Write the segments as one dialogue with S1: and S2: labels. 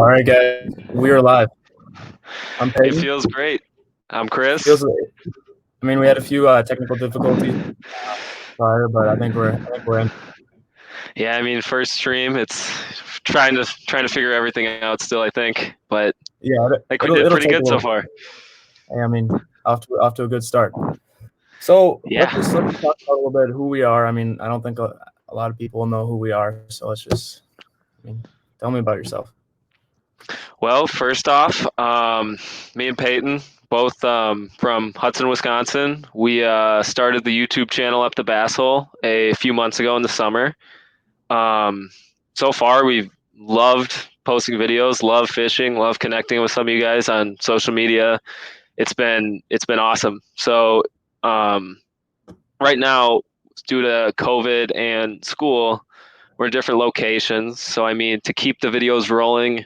S1: All right, guys, we are live. I'm
S2: It
S1: Peyton.
S2: feels great. I'm Chris.
S1: Feels, I mean, we had a few technical difficulties prior, but I think we're in.
S2: Yeah, I mean, first stream. It's trying to figure everything out still. I think, but
S1: Yeah,
S2: I think we
S1: it'll
S2: did
S1: it'll
S2: pretty
S1: take a
S2: good so
S1: little.
S2: far.
S1: I mean, off to a good start. So
S2: Yeah.
S1: let's just talk about a little bit who we are. I mean, I don't think a lot of people know who we are. So let's just, I mean, tell me about yourself.
S2: Well, first off, me and Peyton, both from Hudson, Wisconsin. We started the YouTube channel Up the Basshole a few months ago in the summer. So far, we've loved posting videos, love fishing, love connecting with some of you guys on social media. It's been awesome. So right now, due to COVID and school, we're in different locations. So I mean, to keep the videos rolling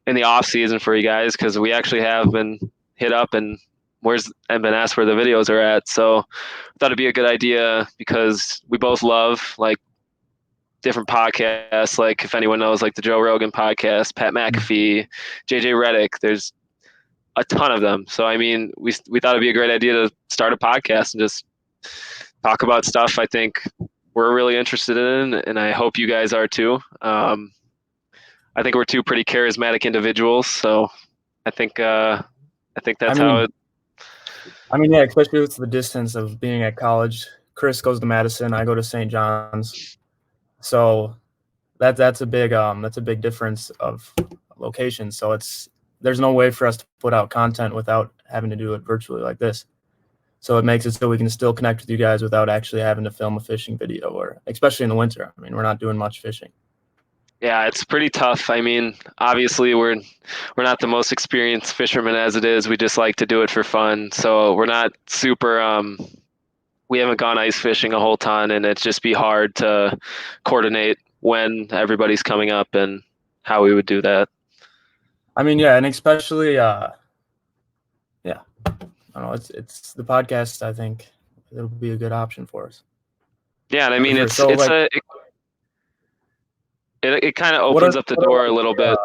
S2: in the off season for you guys, because we actually have been hit up and been asked where the videos are at. So I thought it'd be a good idea because we both love like different podcasts. Like if anyone knows, like the Joe Rogan podcast, Pat McAfee, JJ Redick. There's a ton of them. So I mean, we thought it'd be a great idea to start a podcast and just talk about stuff I think we're really interested in, and I hope you guys are too. I think we're two pretty charismatic individuals, so I think
S1: I
S2: that's how
S1: mean,
S2: it.
S1: yeah, especially with the distance of being at college. Chris goes to Madison. I go to St. John's. So that's a big difference of location. So there's no way for us to put out content without having to do it virtually like this. So it makes it so we can still connect with you guys without actually having to film a fishing video, or especially in the winter. I mean, we're not doing much fishing.
S2: Yeah, it's pretty tough. I mean, obviously we're not the most experienced fishermen as it is. We just like to do it for fun. So we're not super we haven't gone ice fishing a whole ton, and it's just be hard to coordinate when everybody's coming up and how we would do that.
S1: I mean, yeah, and especially yeah, I don't know. It's the podcast. I think it'll be a good option for us.
S2: Yeah, and I
S1: For
S2: mean
S1: sure. So
S2: it's
S1: like,
S2: a it kind of
S1: what are
S2: opens up the
S1: what are
S2: door a
S1: like
S2: little bit.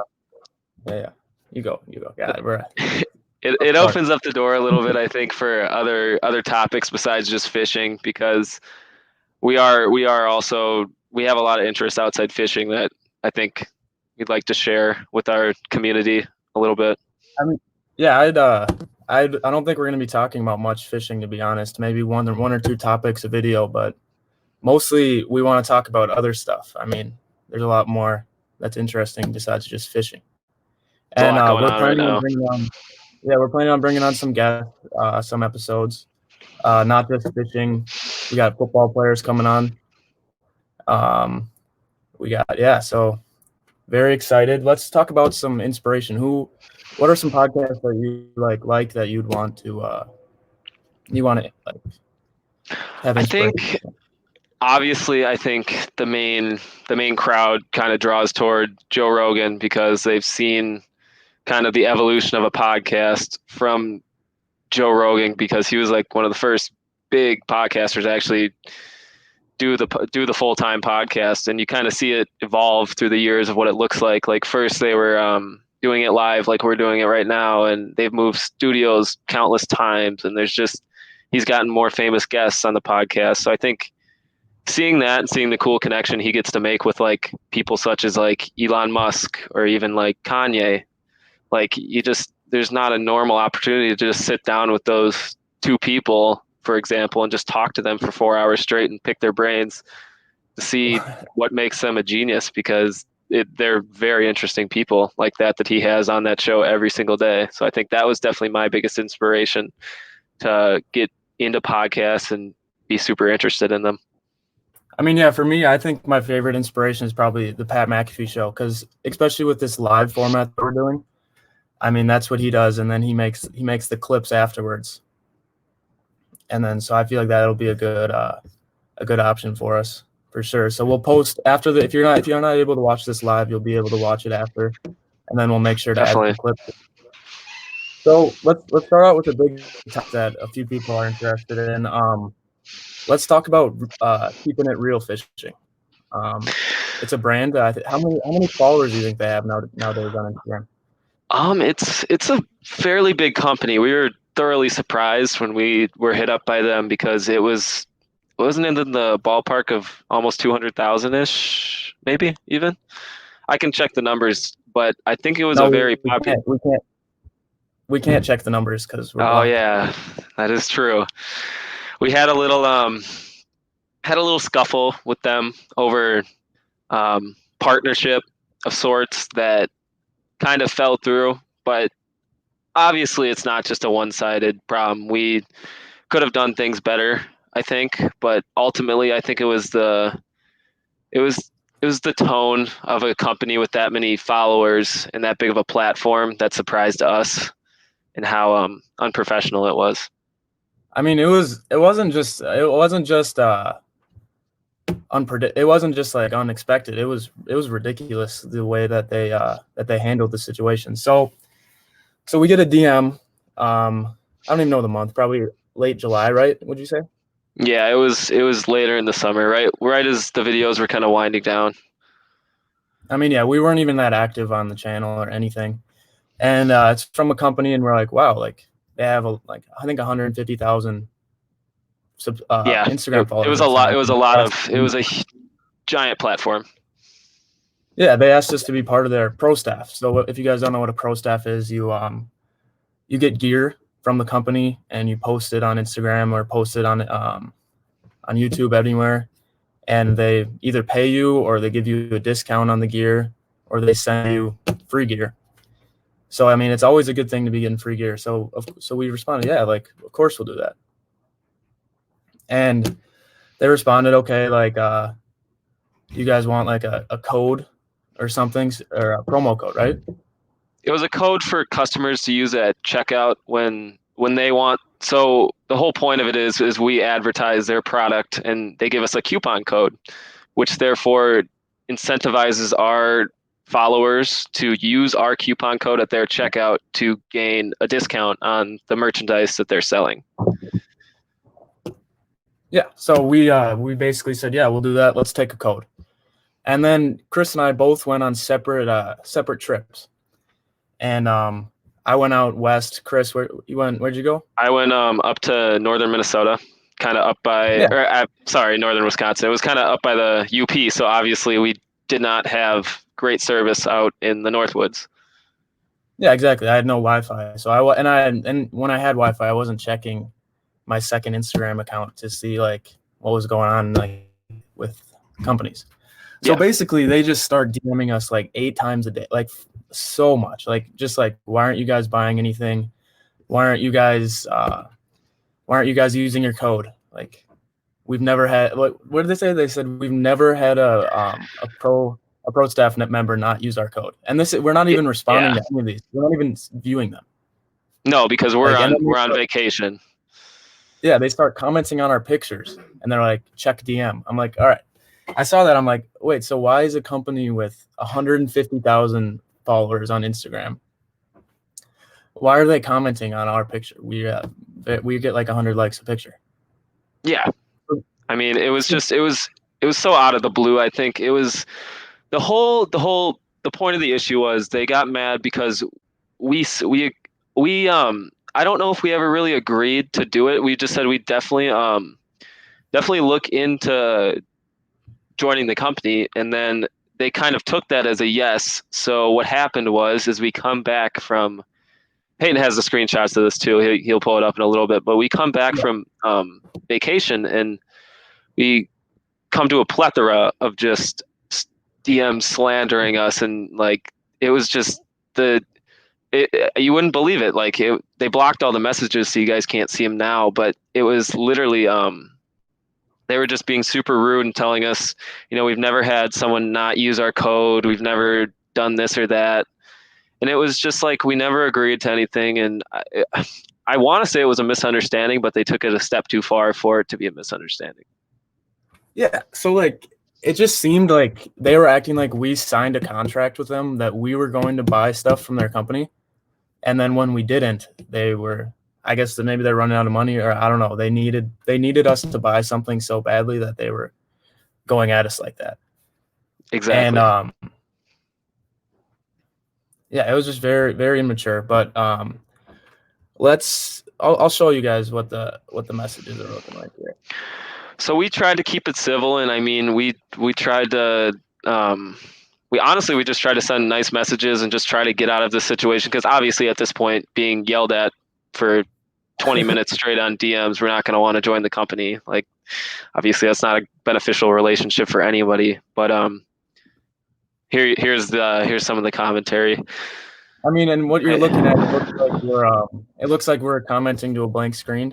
S1: yeah. You go. Yeah, we're
S2: It
S1: sorry.
S2: opens up the door a little bit, I think, for other topics besides just fishing, because we are also we have a lot of interests outside fishing that I think we'd like to share with our community a little bit.
S1: I mean, yeah, I don't think we're gonna be talking about much fishing, to be honest. Maybe one or two topics a video, but mostly we want to talk about other stuff. I mean, there's a lot more that's interesting besides just fishing.
S2: There's a
S1: And
S2: lot going
S1: we're
S2: on right
S1: planning on
S2: now.
S1: bringing on, yeah, we're planning on bringing on some guests, some episodes, not just fishing. We got football players coming on. Um, we got, yeah, so very excited. Let's talk about some inspiration. What are some podcasts that you like that you'd want to like have
S2: I
S1: inspiration
S2: think
S1: from?
S2: obviously I think the main crowd kind of draws toward Joe Rogan because they've seen kind of the evolution of a podcast from Joe Rogan, because he was like one of the first big podcasters to actually do the full-time podcast, and you kind of see it evolve through the years of what it looks like first they were doing it live like we're doing it right now, and they've moved studios countless times, and he's gotten more famous guests on the podcast. So I think seeing that and seeing the cool connection he gets to make with like people such as like Elon Musk or even like Kanye, like there's not a normal opportunity to just sit down with those two people, for example, and just talk to them for 4 hours straight and pick their brains to see what makes them a genius, because they're very interesting people like that he has on that show every single day. So I think that was definitely my biggest inspiration to get into podcasts and be super interested in them.
S1: I mean, yeah, for me, I think my favorite inspiration is probably the Pat McAfee show, because especially with this live format that we're doing, I mean, that's what he does, and then he makes the clips afterwards, and then so I feel like that'll be a good option for us for sure. So we'll post after the if you're not able to watch this live, you'll be able to watch it after, and then we'll make sure to add some
S2: Definitely.
S1: clips. So let's start out with a big topic that a few people are interested in. Let's talk about keeping it real fishing. It's a brand. How many followers do you think they have nowadays on Instagram?
S2: It's a fairly big company. We were thoroughly surprised when we were hit up by them because wasn't it in the ballpark of almost 200,000 ish, maybe even. I can check the numbers, but I think it was a
S1: No,
S2: very
S1: we
S2: popular.
S1: can't. We can't check the numbers because we're
S2: Oh
S1: blocked.
S2: yeah, that is true. We had a little scuffle with them over partnership of sorts that kind of fell through, but obviously it's not just a one-sided problem. We could have done things better, I think, but ultimately I think it was it was the tone of a company with that many followers and that big of a platform that surprised us and how unprofessional it was.
S1: I mean, it wasn't just it wasn't just like unexpected. It was ridiculous the way that they handled the situation. So we get a DM. I don't even know the month. Probably late July, right? Would you say?
S2: Yeah, it was later in the summer, right as the videos were kind of winding down.
S1: I mean, yeah, we weren't even that active on the channel or anything, and it's from a company, and we're like, wow, like they have like I think 150,000
S2: Yeah,
S1: Instagram
S2: it was
S1: followers
S2: a
S1: or
S2: lot.
S1: something.
S2: It was a lot of. It was a giant platform.
S1: Yeah, they asked us to be part of their pro staff. So if you guys don't know what a pro staff is, you get gear from the company and you post it on Instagram or post it on YouTube anywhere, and they either pay you or they give you a discount on the gear or they send you free gear. So I mean, it's always a good thing to be getting free gear. So we responded, yeah, like of course we'll do that. And they responded, okay, like you guys want like a code or something or a promo code, right?
S2: It was a code for customers to use at checkout when they want. So the whole point of it is we advertise their product and they give us a coupon code, which therefore incentivizes our followers to use our coupon code at their checkout to gain a discount on the merchandise that they're selling.
S1: Yeah. So we basically said, yeah, we'll do that. Let's take a code. And then Chris and I both went on separate trips. And I went out west. Chris, where you went? Where'd you go?
S2: I went up to northern Minnesota, kind of up by,
S1: Yeah,
S2: sorry, northern Wisconsin. It was kind of up by the UP, so obviously we did not have great service out in the Northwoods.
S1: yeah, exactly. I had no Wi-Fi, so and when I had Wi-Fi, I wasn't checking my second Instagram account to see like what was going on like with companies. So
S2: Yeah,
S1: basically, they just start DMing us like 8 times a day, like so much, like just like why aren't you guys buying anything? Why aren't you guys using your code? Like we've never had what did they say? They said we've never had a pro staff member not use our code. And we're not even responding
S2: yeah.
S1: to any of these. We're not even viewing them.
S2: No, because
S1: Like and then
S2: we're on vacation.
S1: they start commenting on our pictures and they're like check DM. I'm like, all right. I saw that. I'm like, wait, so why is a company with 150,000 followers on Instagram? Why are they commenting on our picture? We get like 100 likes a picture.
S2: Yeah, I mean, it was so out of the blue. I think it was the point of the issue was they got mad because we we we I don't know if we ever really agreed to do it. We just said we definitely look into joining the company, and then they kind of took that as a yes. So what happened was is we come back from Peyton has the screenshots of this too. He'll pull it up in a little bit, but we come back from vacation and we come to a plethora of just DMs slandering us, and like it was just you wouldn't believe it. Like they blocked all the messages, so you guys can't see them now. But it was literally they were just being super rude and telling us, we've never had someone not use our code. We've never done this or that, and it was just like we never agreed to anything. And I want to say it was a misunderstanding, but they took it a step too far for it to be a misunderstanding.
S1: Yeah. So like it just seemed like they were acting like we signed a contract with them that we were going to buy stuff from their company. And then when we didn't, I guess that maybe they're running out of money or I don't know. They needed us to buy something so badly that they were going at us like that. And
S2: Exactly.
S1: yeah, it was just very, very immature. But I'll show you guys what the messages are looking like here.
S2: So we tried to keep it civil, and I mean, we tried to. We just try to send nice messages and just try to get out of this situation because obviously at this point, being yelled at for 20 minutes straight on DMs, we're not going to want to join the company. Like, obviously, that's not a beneficial relationship for anybody. But here's some of the commentary.
S1: I mean, and what you're looking at, it looks like we're commenting to a blank screen,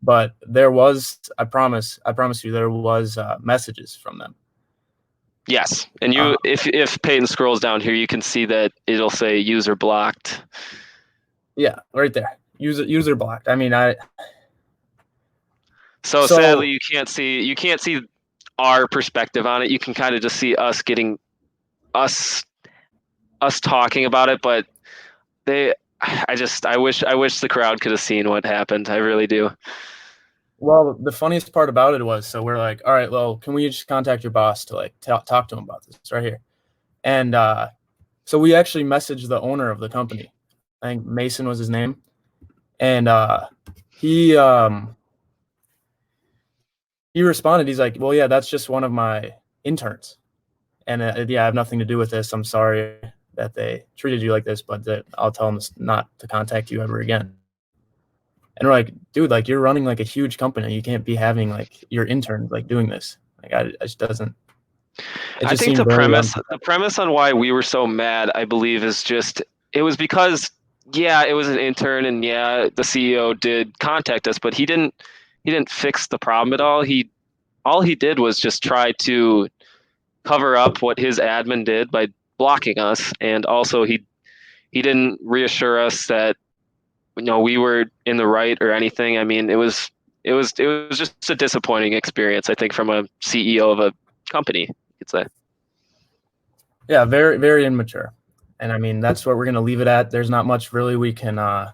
S1: but there was, I promise you, there was messages from them.
S2: Yes, and if Peyton scrolls down here, you can see that it'll say user blocked.
S1: Yeah, right there. User blocked. I mean,
S2: So sadly, you can't see our perspective on it. You can kind of just see us getting us talking about it, but I wish the crowd could have seen what happened. I really do.
S1: Well, the funniest part about it was, so we're like, all right, well, can we just contact your boss to like talk to him about this right here? And so we actually messaged the owner of the company. I think Mason was his name, and he responded. He's like, well, yeah, that's just one of my interns, and yeah, I have nothing to do with this. I'm sorry that they treated you like this, but I'll tell them not to contact you ever again. And we're like, dude, like you're running like a huge company. You can't be having like your interns like doing this. Like it just doesn't.
S2: I think the premise on why we were so mad, I believe, is just it was because it was an intern and the CEO did contact us, but he didn't fix the problem at all. All he did was just try to cover up what his admin did by blocking us, and also he didn't reassure us that we were in the right or anything. I mean, it was just a disappointing experience, I think, from a CEO of a company, you could say.
S1: Yeah, very, very immature. And I mean, that's what we're going to leave it at. There's not much really we can, I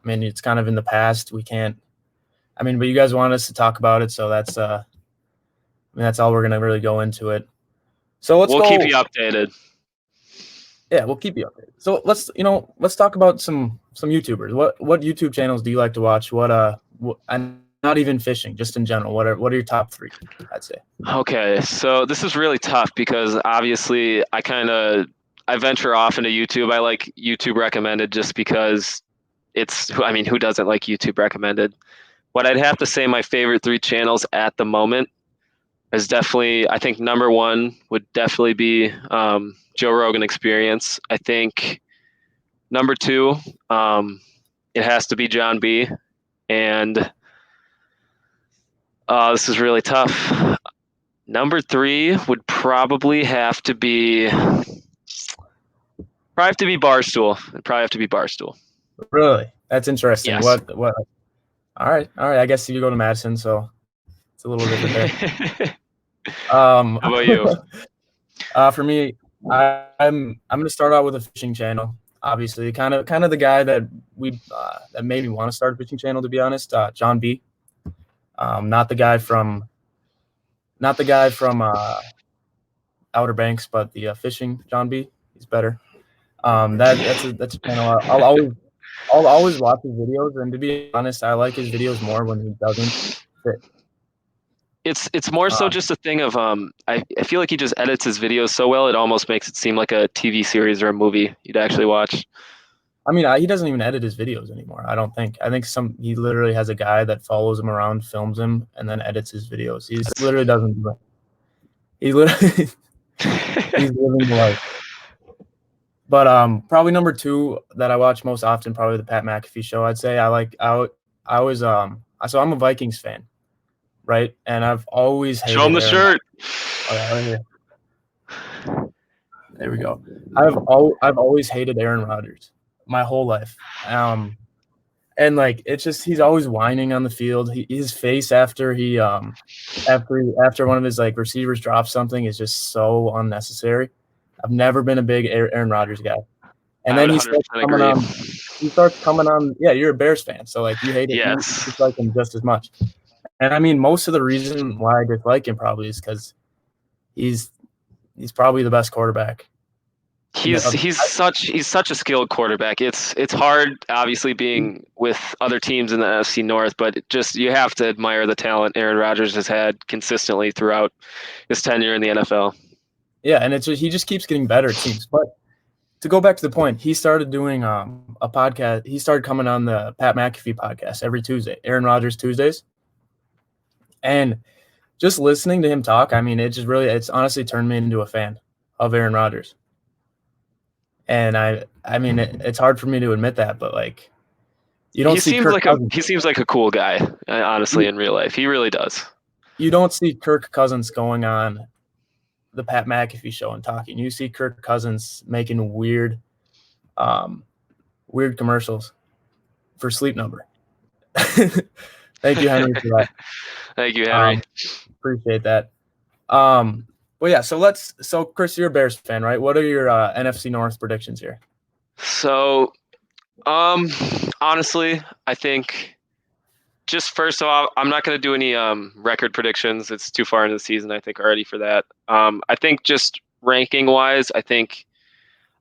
S1: mean, it's kind of in the past. We can't, I mean, but you guys want us to talk about it. So that's, I mean, that's all we're going to really go into it. So we'll
S2: keep you updated.
S1: Yeah, we'll keep you updated. So let's talk about some YouTubers. What YouTube channels do you like to watch? And not even fishing, just in general. What are your top 3, I'd say?
S2: Okay, so this is really tough because obviously I venture off into YouTube. I like YouTube recommended just because who doesn't like YouTube recommended? But I'd have to say my favorite 3 channels at the moment is definitely, I think number 1 would definitely be Joe Rogan Experience. I think number 2, it has to be John B. And this is really tough. Number 3 would probably have to be Barstool. It'd probably have to be Barstool.
S1: Really? That's interesting.
S2: Yes.
S1: What? All right. I guess you go to Madison, so it's a little different there.
S2: How about you?
S1: For me, I'm going to start out with a fishing channel. Obviously, kind of the guy that that made me want to start a fishing channel. To be honest, John B. Not the guy from Outer Banks, but the fishing John B. He's better. That's a channel I'll always watch his videos, and to be honest, I like his videos more when he doesn't fit.
S2: It's more so just a thing of I feel like he just edits his videos so well it almost makes it seem like a TV series or a movie you'd actually watch.
S1: I mean, he doesn't even edit his videos anymore. I don't think. I think he literally has a guy that follows him around, films him, and then edits his videos. He literally doesn't do it. He literally he's living the life. But probably number 2 that I watch most often, probably the Pat McAfee show. I'd say so I'm a Vikings fan, right? And I've always hated.
S2: Show him the shirt.
S1: Oh, yeah, right here. There we go. I've always hated Aaron Rodgers my whole life. And like it's just he's always whining on the field. His face after after one of his like receivers drops something is just so unnecessary. I've never been a big Aaron Rodgers guy. And then he starts coming on. Yeah, you're a Bears fan, so like you hate it.
S2: Yes.
S1: You dislike him just as much. And I mean, most of the reason why I dislike him probably is because he's probably the best quarterback
S2: He's such a skilled quarterback. It's hard, obviously, being with other teams in the NFC North, but you have to admire the talent Aaron Rodgers has had consistently throughout his tenure in the NFL.
S1: Yeah, and he just keeps getting better, it seems. But to go back to the point, he started doing a podcast. He started coming on the Pat McAfee podcast every Tuesday, Aaron Rodgers Tuesdays. And just listening to him talk, I mean, it's honestly turned me into a fan of Aaron Rodgers. And I mean, it's hard for me to admit that, but like, you don't see Kirk Cousins.
S2: He seems like a cool guy, honestly, in real life. He really does.
S1: You don't see Kirk Cousins going on the Pat McAfee show and talking. You see Kirk Cousins making weird commercials for Sleep Number. Thank you, Henry, for that.
S2: Thank you, Henry.
S1: Appreciate that. Well, yeah. So Chris, you're a Bears fan, right? What are your NFC North predictions here?
S2: So, honestly, I think just first of all, I'm not going to do any record predictions. It's too far into the season, I think, already for that. I think just ranking wise, I think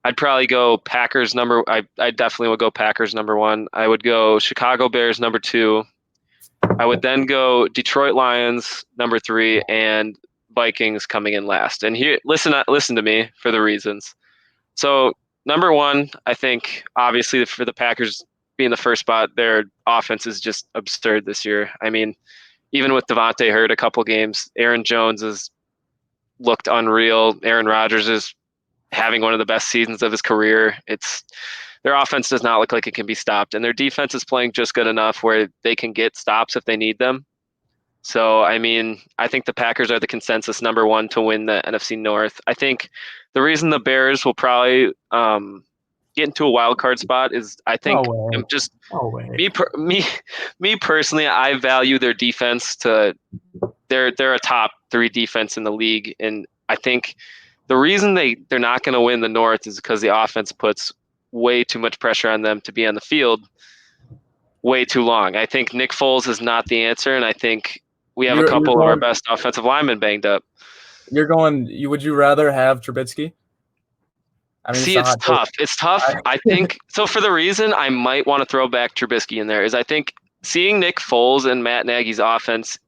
S2: I'd probably go Packers I definitely would go Packers number 1. I would go Chicago Bears number 2. I would then go Detroit Lions number 3 and Vikings coming in last. And here, listen to me for the reasons. So number 1, I think obviously for the Packers being the first spot, their offense is just absurd this year. I mean, even with Devontae hurt a couple games, Aaron Jones has looked unreal. Aaron Rodgers is having one of the best seasons of his career. Their offense does not look like it can be stopped, and their defense is playing just good enough where they can get stops if they need them. So, I mean, I think the Packers are the consensus number 1 to win the NFC North. I think the reason the Bears will probably get into a wild card spot is me personally, I value their defense they're a top 3 defense in the league, and I think the reason they're not going to win the North is because the offense puts way too much pressure on them to be on the field way too long. I think Nick Foles is not the answer, and I think we have a couple of our best offensive linemen banged up.
S1: Would you rather have Trubisky?
S2: I mean, it's tough. It's tough. I think so. For the reason I might want to throw back Trubisky in there is I think seeing Nick Foles and Matt Nagy's offense,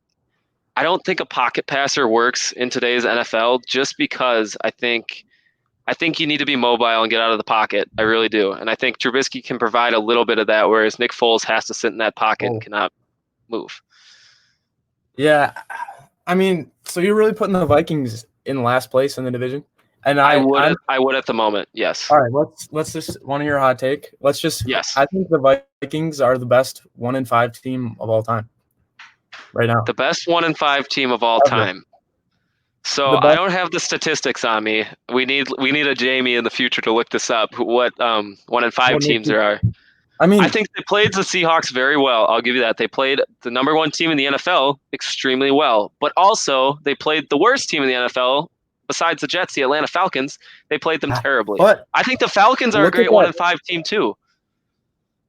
S2: I don't think a pocket passer works in today's NFL just because I think you need to be mobile and get out of the pocket. I really do. And I think Trubisky can provide a little bit of that, whereas Nick Foles has to sit in that pocket and cannot move.
S1: Yeah. I mean, so you're really putting the Vikings in last place in the division? And
S2: I would at the moment, yes.
S1: All right, let's just want to hear a hot take.
S2: Yes.
S1: I think the Vikings are the best 1-5 team of all time right now.
S2: The best 1-5 team of all time. So I don't have the statistics on me. We need a Jamie in the future to look this up. What 1-5 teams there are. I mean, I think they played the Seahawks very well. I'll give you that. They played the number 1 team in the NFL extremely well, but also they played the worst team in the NFL. Besides the Jets, the Atlanta Falcons, they played them terribly. But I think the Falcons are a great 1-5 team too.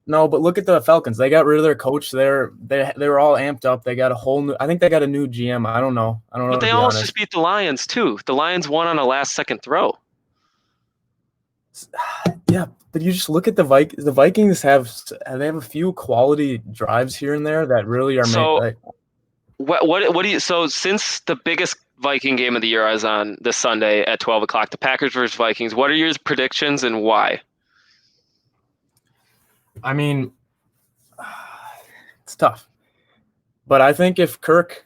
S1: No, but look at the Falcons. They got rid of their coach. They were all amped up. They got I think they got a new GM. I don't know.
S2: But they almost just beat the Lions too. The Lions won on a last-second throw.
S1: Yeah, but you just look at the Vikings. The Vikings have a few quality drives here and there that really are made.
S2: What do you? So since the biggest Viking game of the year is on this Sunday at 12 o'clock, the Packers versus Vikings, what are your predictions and why?
S1: I mean, it's tough, but I think if Kirk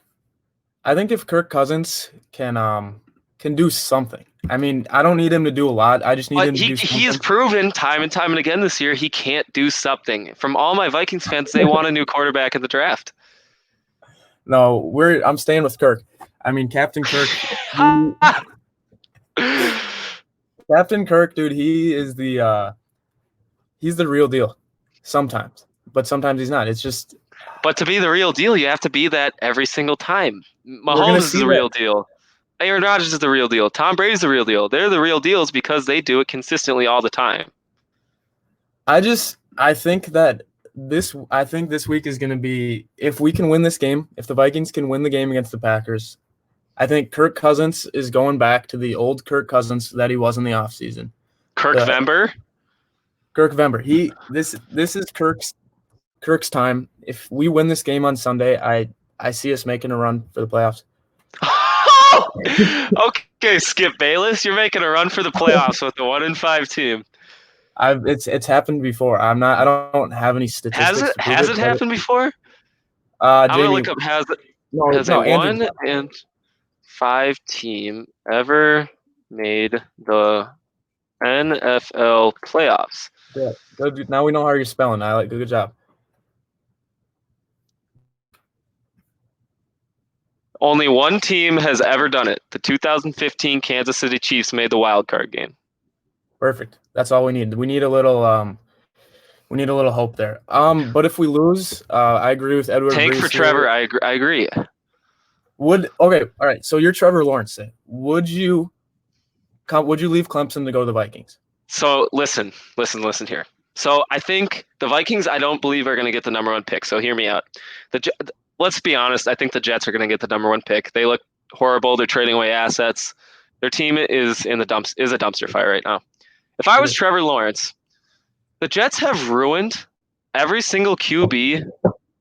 S1: Cousins can do something. I mean, I don't need him to do a lot. I just need him to do something.
S2: He's proven time and time and again this year he can't do something. From all my Vikings fans, they want a new quarterback in the draft.
S1: No, I'm staying with Kirk. I mean, Captain Kirk. Captain Kirk, dude, he's the real deal. Sometimes, but sometimes he's not. It's just.
S2: But to be the real deal, you have to be that every single time. Mahomes is the real deal. Aaron Rodgers is the real deal. Tom Brady's the real deal. They're the real deals because they do it consistently all the time.
S1: I think this week is going to be, if we can win this game, if the Vikings can win the game against the Packers, I think Kirk Cousins is going back to the old Kirk Cousins that he was in the offseason.
S2: Kirk
S1: The
S2: Vember.
S1: Kirk Vember. This is Kirk's time. If we win this game on Sunday, I see us making a run for the playoffs.
S2: Okay, Skip Bayless, you're making a run for the playoffs with the 1-5 team.
S1: It's happened before. I don't have any statistics to prove
S2: Has
S1: it.
S2: it happened before? I'm gonna
S1: Jamie,
S2: look up has a
S1: Andrew.
S2: 1-5 team ever made the NFL playoffs?
S1: Yeah, good. Now we know how you're spelling. I like good job.
S2: Only one team has ever done it. The 2015 Kansas City Chiefs made the wild card game.
S1: Perfect. That's all we need. We need a little hope there. But if we lose, I agree with Edward.
S2: Tank for Trevor. I agree.
S1: All right. So you're Trevor Lawrence. Would you leave Clemson to go to the Vikings?
S2: So listen here. So I think the Vikings, I don't believe, are going to get the number 1 pick. So hear me out. Let's be honest. I think the Jets are going to get the number 1 pick. They look horrible. They're trading away assets. Their team is a dumpster fire right now. If I was Trevor Lawrence, the Jets have ruined every single QB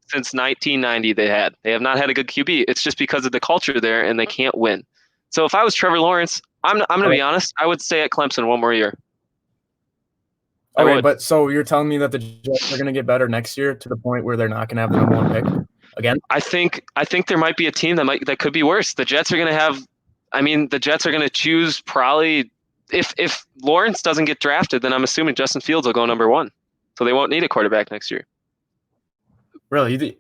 S2: since 1990 they had. They have not had a good QB. It's just because of the culture there, and they can't win. So if I was Trevor Lawrence, I'm going to be honest, I would stay at Clemson one more year.
S1: Okay, but so you're telling me that the Jets are going to get better next year to the point where they're not going to have the number 1 pick again?
S2: I think there might be a team that could be worse. The Jets are going to have. I mean, the Jets are going to choose probably if Lawrence doesn't get drafted, then I'm assuming Justin Fields will go number 1. So they won't need a quarterback next year.
S1: Really?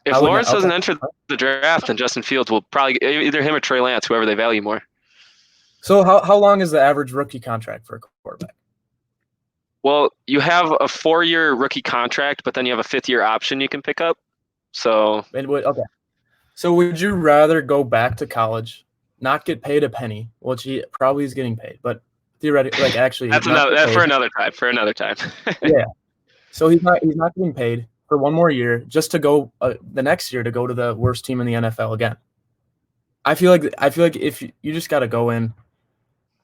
S2: If Lawrence doesn't enter the draft, then Justin Fields will probably either him or Trey Lance, whoever they value more.
S1: So how long is the average rookie contract for a quarterback?
S2: Well, you have a 4-year rookie contract, but then you have a 5th-year option you can pick up. So
S1: okay. So would you rather go back to college, not get paid a penny, which he probably is getting paid, but theoretically, like actually,
S2: that's for another time. For another time.
S1: Yeah. So he's not getting paid for one more year just to go the next year to go to the worst team in the NFL again. I feel like if you just got to go in.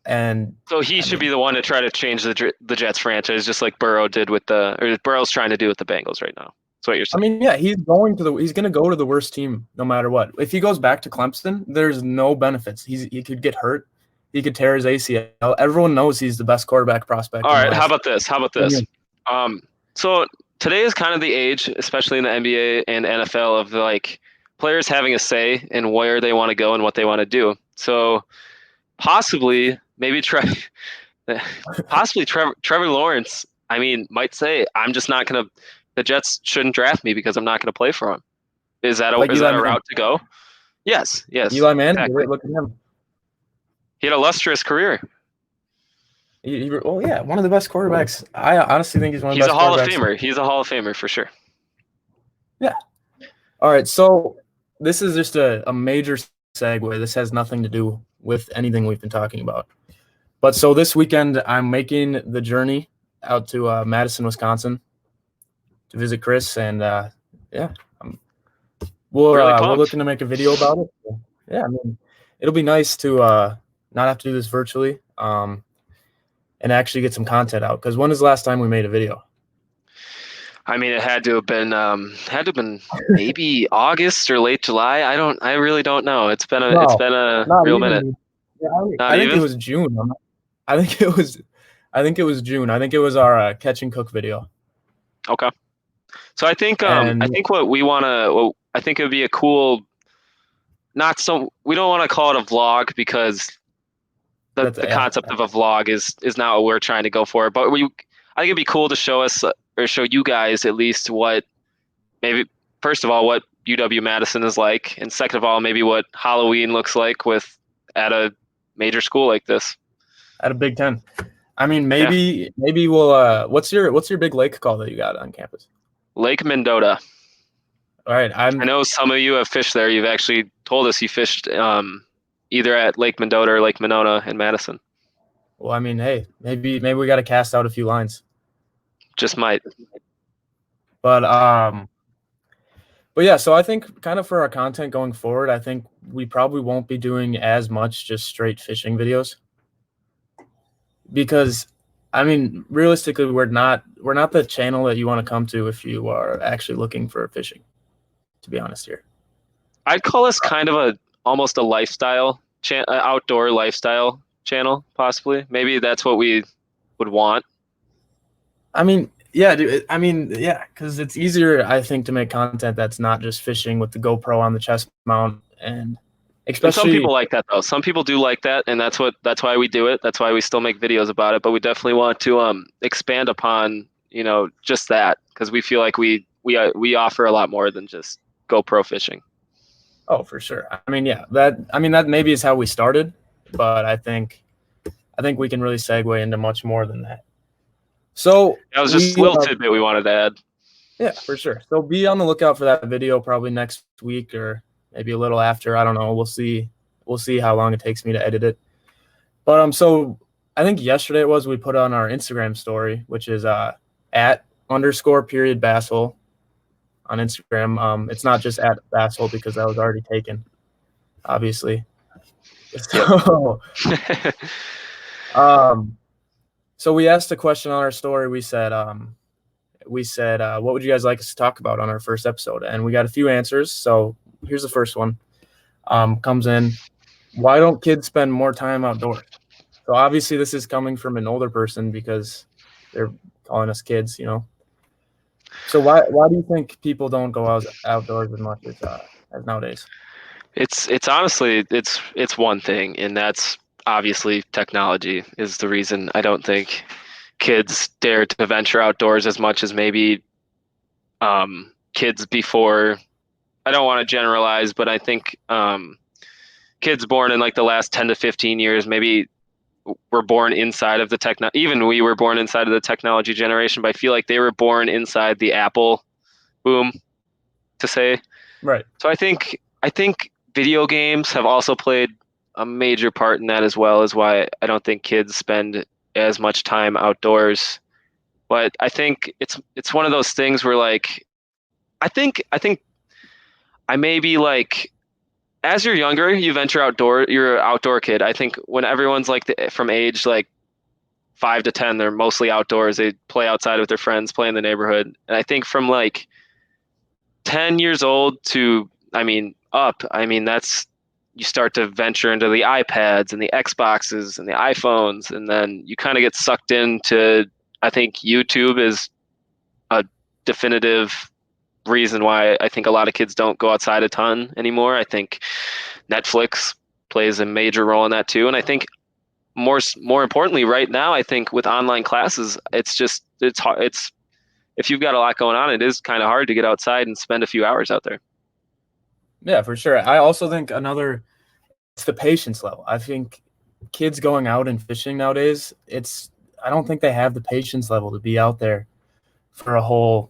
S1: And
S2: so he should be the one to try to change the Jets franchise, just like Burrow did Burrow's trying to do with the Bengals right now. That's what you're saying.
S1: I mean, yeah, he's going to go to the worst team no matter what. If he goes back to Clemson, there's no benefits. He could get hurt. He could tear his ACL. Everyone knows he's the best quarterback prospect.
S2: All right, how about this? So today is kind of the age, especially in the NBA and NFL, of like players having a say in where they want to go and what they want to do. So possibly Trevor Lawrence, I mean, might say, I'm just not going to – the Jets shouldn't draft me because I'm not going to play for him. Is that a route to go? Yes.
S1: Eli Manning,
S2: exactly.
S1: Look at him.
S2: He had a lustrous career.
S1: One of the best quarterbacks. I honestly think he's one of the best quarterbacks.
S2: He's a Hall of Famer. He's a Hall of Famer for sure.
S1: Yeah. All right, so this is just a major segue. This has nothing to do with anything we've been talking about. But so this weekend, I'm making the journey out to Madison, Wisconsin to visit Chris. And, we're looking to make a video about it. Yeah, I mean, it'll be nice to not have to do this virtually and actually get some content out. Because when is the last time we made a video?
S2: I mean, it had to have been maybe August or late July. I really don't know. It's been a real minute.
S1: Yeah, I think it was June. I think it was June. I think it was our catch and cook video.
S2: Okay. So I think what we want to, I think it would be a cool, we don't want to call it a vlog because the concept of a vlog is not what we're trying to go for. But I think it'd be cool to show us or show you guys at least what maybe, first of all, what UW-Madison is like. And second of all, maybe what Halloween looks like at a major school like this. At
S1: a Big Ten. I mean, maybe we'll what's your big lake called that you got on campus?
S2: Lake Mendota.
S1: All right. I
S2: know some of you have fished there. You've actually told us you fished either at Lake Mendota or Lake Monona in Madison.
S1: Well, I mean, hey, maybe we got to cast out a few lines.
S2: Just might.
S1: But yeah, so I think kind of for our content going forward, I think we probably won't be doing as much just straight fishing videos. because I mean, realistically, we're not the channel that you want to come to if you are actually looking for fishing. To be honest here,
S2: I'd call us kind of a almost a lifestyle outdoor lifestyle channel, possibly. Maybe that's what we would want.
S1: I mean, yeah, dude. I mean, yeah, because it's easier, I think, to make content that's not just fishing with the GoPro on the chest mount, and
S2: And some
S1: especially,
S2: people like that though. Some people do like that, and that's why we do it. That's why we still make videos about it. But we definitely want to expand upon just that because we feel like we offer a lot more than just GoPro fishing.
S1: oh, for sure. I mean, yeah, that maybe is how we started, but I think we can really segue into much more than that. So
S2: That was just a
S1: we,
S2: little tidbit we wanted to add.
S1: yeah, for sure. So be on the lookout for that video probably next week or maybe a little after. I don't know. We'll see. We'll see how long it takes me to edit it. But so I think yesterday it was we put on our Instagram story, which is @_Basshole on Instagram. It's not just @Basshole because that was already taken, obviously. So um, so we asked a question on our story. We said, what would you guys like us to talk about on our first episode? And we got a few answers. So here's the first one. Comes in, why don't kids spend more time outdoors? So obviously this is coming from an older person because they're calling us kids. So why do you think people don't go outdoors as much as nowadays?
S2: It's honestly it's one thing, and that's obviously technology is the reason I don't think kids dare to venture outdoors as much as maybe kids before. I don't want to generalize, but I think kids born in like the last 10 to 15 years maybe were born inside of the even we were born inside of the technology generation, but I feel like they were born inside the Apple boom, to say.
S1: Right.
S2: So I think video games have also played a major part in that, as well as why I don't think kids spend as much time outdoors. But I think it's one of those things where like I think I may be like, as you're younger, you venture outdoor. You're an outdoor kid. I think when everyone's like from age like 5 to 10, they're mostly outdoors. They play outside with their friends, play in the neighborhood. And I think from like 10 years old to, I mean, up, I mean, that's, you start to venture into the iPads and the Xboxes and the iPhones, and then you kind of get sucked into, I think YouTube is a definitive reason why I think a lot of kids don't go outside a ton anymore. I think Netflix plays a major role in that too. And I think more importantly right now, I think with online classes, it's hard. It's, if you've got a lot going on, it is kind of hard to get outside and spend a few hours out there.
S1: Yeah, for sure. I also think it's the patience level. I think kids going out and fishing nowadays, I don't think they have the patience level to be out there for a whole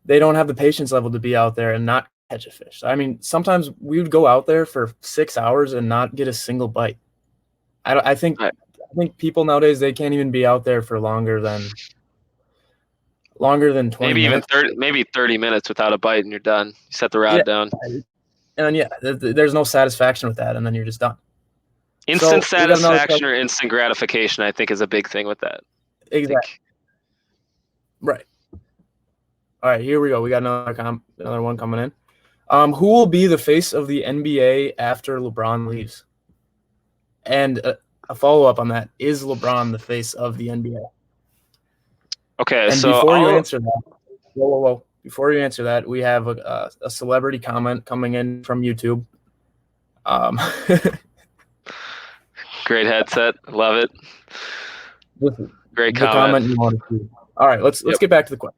S1: they don't have the patience level to be out there and not catch a fish. I mean, sometimes we would go out there for 6 hours and not get a single bite. I think
S2: Right.
S1: I think people nowadays, they can't even be out there for longer than 20
S2: Maybe even
S1: minutes.
S2: 30 minutes without a bite and you're done. You set the
S1: Yeah,
S2: rod down.
S1: and yeah, there's no satisfaction with that, and then you're just done.
S2: Instant
S1: So we got another
S2: satisfaction
S1: question.
S2: or instant gratification, I think, is a big thing with that. I
S1: Exactly.
S2: think
S1: Right. All right, here we go. We got another one coming in. Who will be the face of the NBA after LeBron leaves? And a follow up on that, is LeBron the face of the NBA?
S2: okay.
S1: And
S2: So
S1: before you answer that, whoa. Before you answer that, we have a celebrity comment coming in from YouTube.
S2: great headset, love it. Great
S1: The
S2: comment.
S1: comment you want to see. All right, let's
S2: Yep.
S1: get back to the question.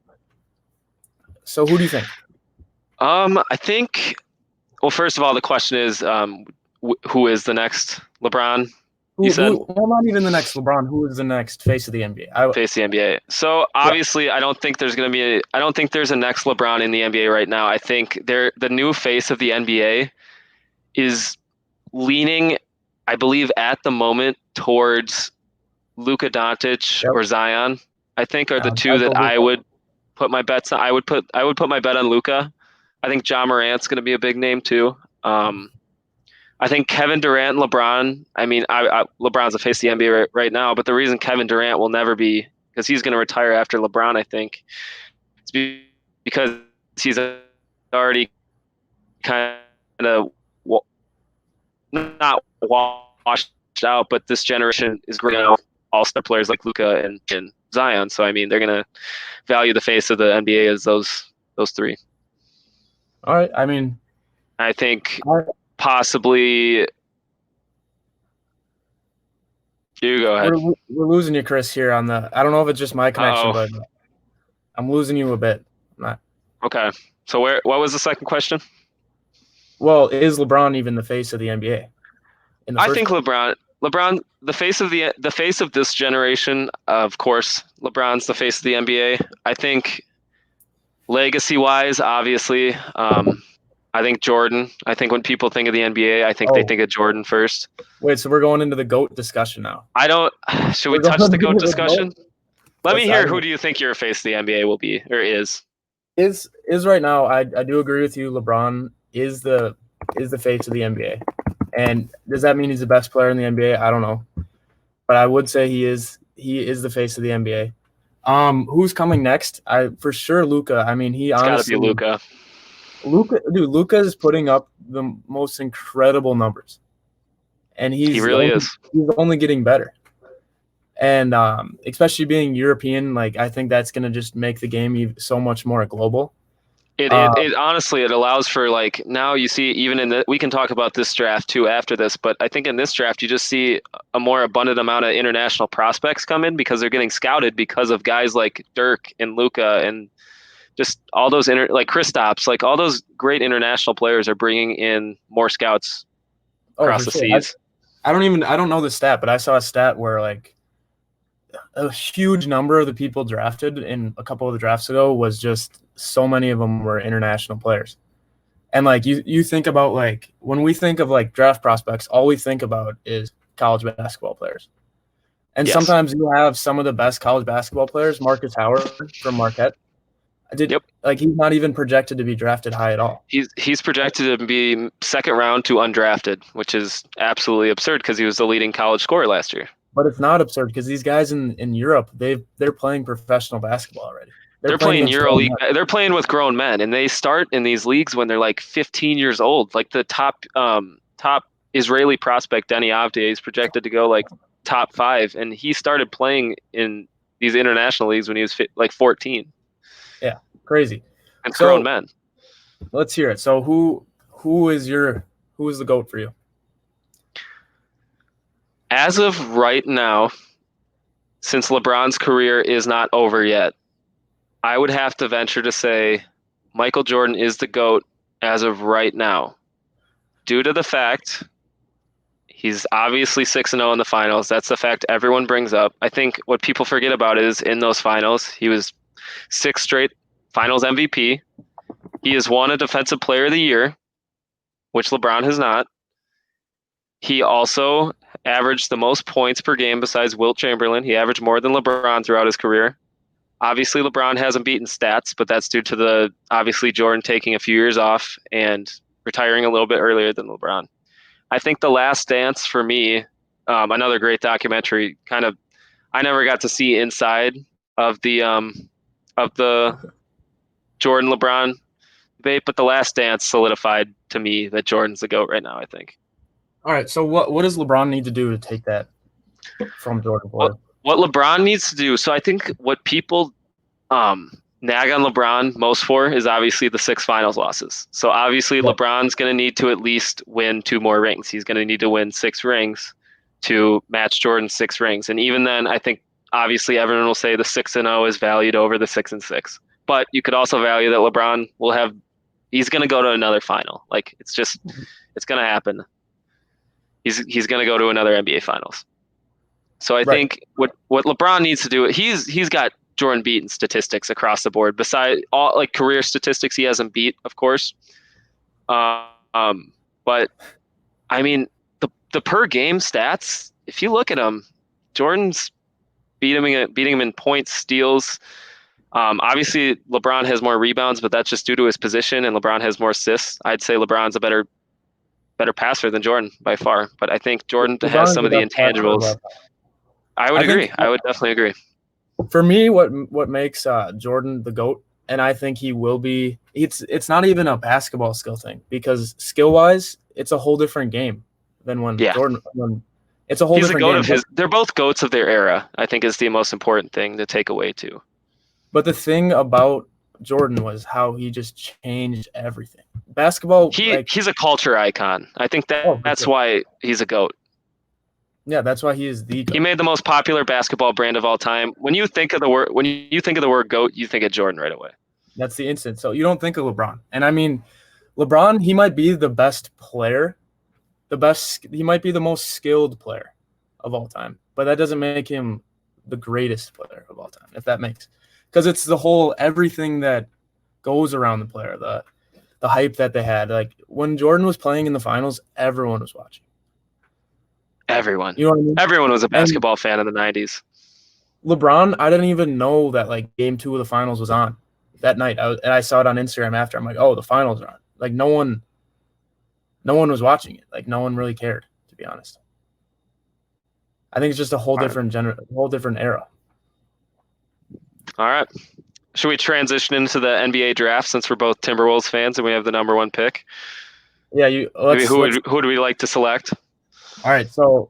S1: So, who do you think?
S2: I think. Well, first of all, the question is, who is the next LeBron? You said
S1: Well, not even the next LeBron. Who is the next face of the NBA?
S2: face the NBA. So
S1: Yeah,
S2: obviously, I don't think there's going to be. I don't think there's a next LeBron in the NBA right now. I think the new face of the NBA is leaning, I believe, at the moment towards Luka Doncic
S1: yep.
S2: or Zion. I think are the two
S1: I
S2: that
S1: believe
S2: I
S1: that.
S2: would put my bets on. I would put my bet on Luka. I think Ja Morant's going to be a big name too. I think Kevin Durant and LeBron. I mean, LeBron's the face of the NBA right now, but the reason Kevin Durant will never be because he's going to retire after LeBron. I think it's because he's already kind of not washed out, but this generation is growing out all-star players like Luka and Zion. So I mean, they're going to value the face of the NBA as those three.
S1: All right. I mean,
S2: I think
S1: I,
S2: possibly you go ahead.
S1: we're losing you, Chris, here on the. I don't know if it's just my connection,
S2: Oh,
S1: but I'm losing you a bit. Not.
S2: okay. So what was the second question?
S1: Well, is LeBron even the face of the NBA in the
S2: I
S1: first
S2: think
S1: place?
S2: LeBron, the face of this generation. Of course, LeBron's the face of the NBA. I think legacy wise, obviously, I think Jordan. I think when people think of the NBA, I think they
S1: Oh,
S2: think of Jordan first.
S1: wait. So we're going into the GOAT discussion now.
S2: I don't. Should we
S1: We're
S2: touch
S1: going
S2: the GOAT
S1: into the GOAT.
S2: discussion? Let me
S1: Let's. I
S2: hear.
S1: don't
S2: Who
S1: know.
S2: do you think your face of the NBA will be or is?
S1: Is right now. I do agree with you. LeBron is the face of the NBA. And does that mean he's the best player in the NBA? I don't know, but I would say he is the face of the NBA. Who's coming next? I for sure Luca. I mean, he
S2: It's got to be
S1: honestly
S2: Luka.
S1: Luca is putting up the most incredible numbers, and
S2: He really is.
S1: he's only getting better. And especially being European, like I think that's gonna just make the game so much more global.
S2: It honestly it allows for like now you see even in the we can talk about this draft too after this, but I think in this draft you just see a more abundant amount of international prospects come in because they're getting scouted because of guys like Dirk and Luca and just all those like Kristaps, like all those great international players are bringing in more scouts
S1: Oh,
S2: across
S1: for
S2: the
S1: sure.
S2: seas.
S1: I don't know the stat, but I saw a stat where like a huge number of the people drafted in a couple of the drafts ago was just so many of them were international players. And like you think about like when we think of like draft prospects, all we think about is college basketball players. And
S2: Yes.
S1: sometimes you have some of the best college basketball players, Marcus Howard from Marquette. Did
S2: Yep.
S1: like he's not even projected to be drafted high at all.
S2: He's projected to be second round to undrafted, which is absolutely absurd because he was the leading college scorer last year.
S1: But it's not absurd because these guys in Europe, they're playing professiontional basketball already. They're
S2: They're
S1: playing
S2: playing
S1: against grown
S2: EuroLeague.
S1: men.
S2: They're playing with grown men, and they start in these leagues when they're like 15 years old. Like the top Israeli prospect Denny Avdia is projected to go like top 5, and he started playing in these international leagues when he was like 14.
S1: Yeah, crazy.
S2: And grown
S1: So
S2: men.
S1: let's hear it. So who is the GOAT for you?
S2: As of right now, since LeBron's career is not over yet, I would have to venture to say Michael Jordan is the GOAT as of right now, due to the fact he's obviously 6-0 in the finals. That's the fact everyone brings up. I think what people forget about is in those finals, he was 6 straight finals MVP. He has won a Defensive Player of the Year, which LeBron has not. He also averaged the most points per game besides Wilt Chamberlain. He averaged more than LeBron throughout his career. Obviously, LeBron hasn't beaten stats, but that's due to the obviously Jordan taking a few years off and retiring a little bit earlier than LeBron. I think The Last Dance for me, another great documentary. Kind of, I never got to see inside of the Jordan LeBron debate, but The Last Dance solidified to me that Jordan's the GOAT right now. I think.
S1: All right. So what does LeBron need to do to take that from Jordan
S2: What
S1: for?
S2: what LeBron needs to do. So I think what people nag on LeBron most for is obviously the 6 finals losses. So obviously
S1: Yeah.
S2: LeBron's going to need to at least win 2 more rings. He's going to need to win 6 rings to match Jordan's 6 rings. And even then, I think obviously everyone will say the 6-0 is valued over the 6-6. But you could also value that LeBron will have. He's going to go to another final. Like it's going to happen. He's going to go to another NBA Finals. So I
S1: Right.
S2: think what LeBron needs to do, he's got Jordan beaten statistics across the board. Besides all like career statistics, he hasn't beat, of course. But I mean the per game stats. If you look at them, Jordan's beating him in points, steals. Obviously, LeBron has more rebounds, but that's just due to his position, and LeBron has more assists. I'd say LeBron's a better better passer than Jordan by far. But I think Jordan has
S1: LeBron is
S2: some
S1: the
S2: of the
S1: best passer of
S2: intangibles.
S1: all time.
S2: I would
S1: I
S2: agree.
S1: think
S2: I would definitely agree.
S1: for me, what makes Jordan the GOAT, and I think he will be. It's not even a basketball skill thing because skill wise, it's a whole different game than when
S2: Yeah.
S1: Jordan. It's a whole
S2: He's a
S1: different
S2: goat
S1: game.
S2: of his. They're both goats of their era. I think is the most important thing to take away too.
S1: But the thing about Jordan was how he just changed everything. Basketball, like,
S2: He's a culture icon. I think
S1: oh, for
S2: that's
S1: sure.
S2: why he's a goat.
S1: Yeah, that's why he is the
S2: He
S1: GOAT.
S2: made the most popular basketball brand of all time. When you think of the word goat, you think of Jordan right away.
S1: That's the instant. So you don't think of LeBron. And I mean, LeBron, he might be the best player, he might be the most skilled player of all time, but that doesn't make him the greatest player of all time, if that makes, because it's the whole everything that goes around the player, the hype that they had. Like when Jordan was playing in the finals, everyone was watching.
S2: Everyone.
S1: You know what I mean?
S2: Everyone was a
S1: And
S2: basketball fan in the 90s.
S1: LeBron, I didn't even know that like game 2 of the finals was on that night. And I saw it on Instagram after. I'm like, oh, the finals are on. Like no one was watching it. Like no one really cared, to be honest. I think it's just a whole different whole different era.
S2: All right. Should we transition into the NBA draft since we're both Timberwolves fans and we have the number 1 pick?
S1: Yeah,
S2: Who do we like to select?
S1: All right, so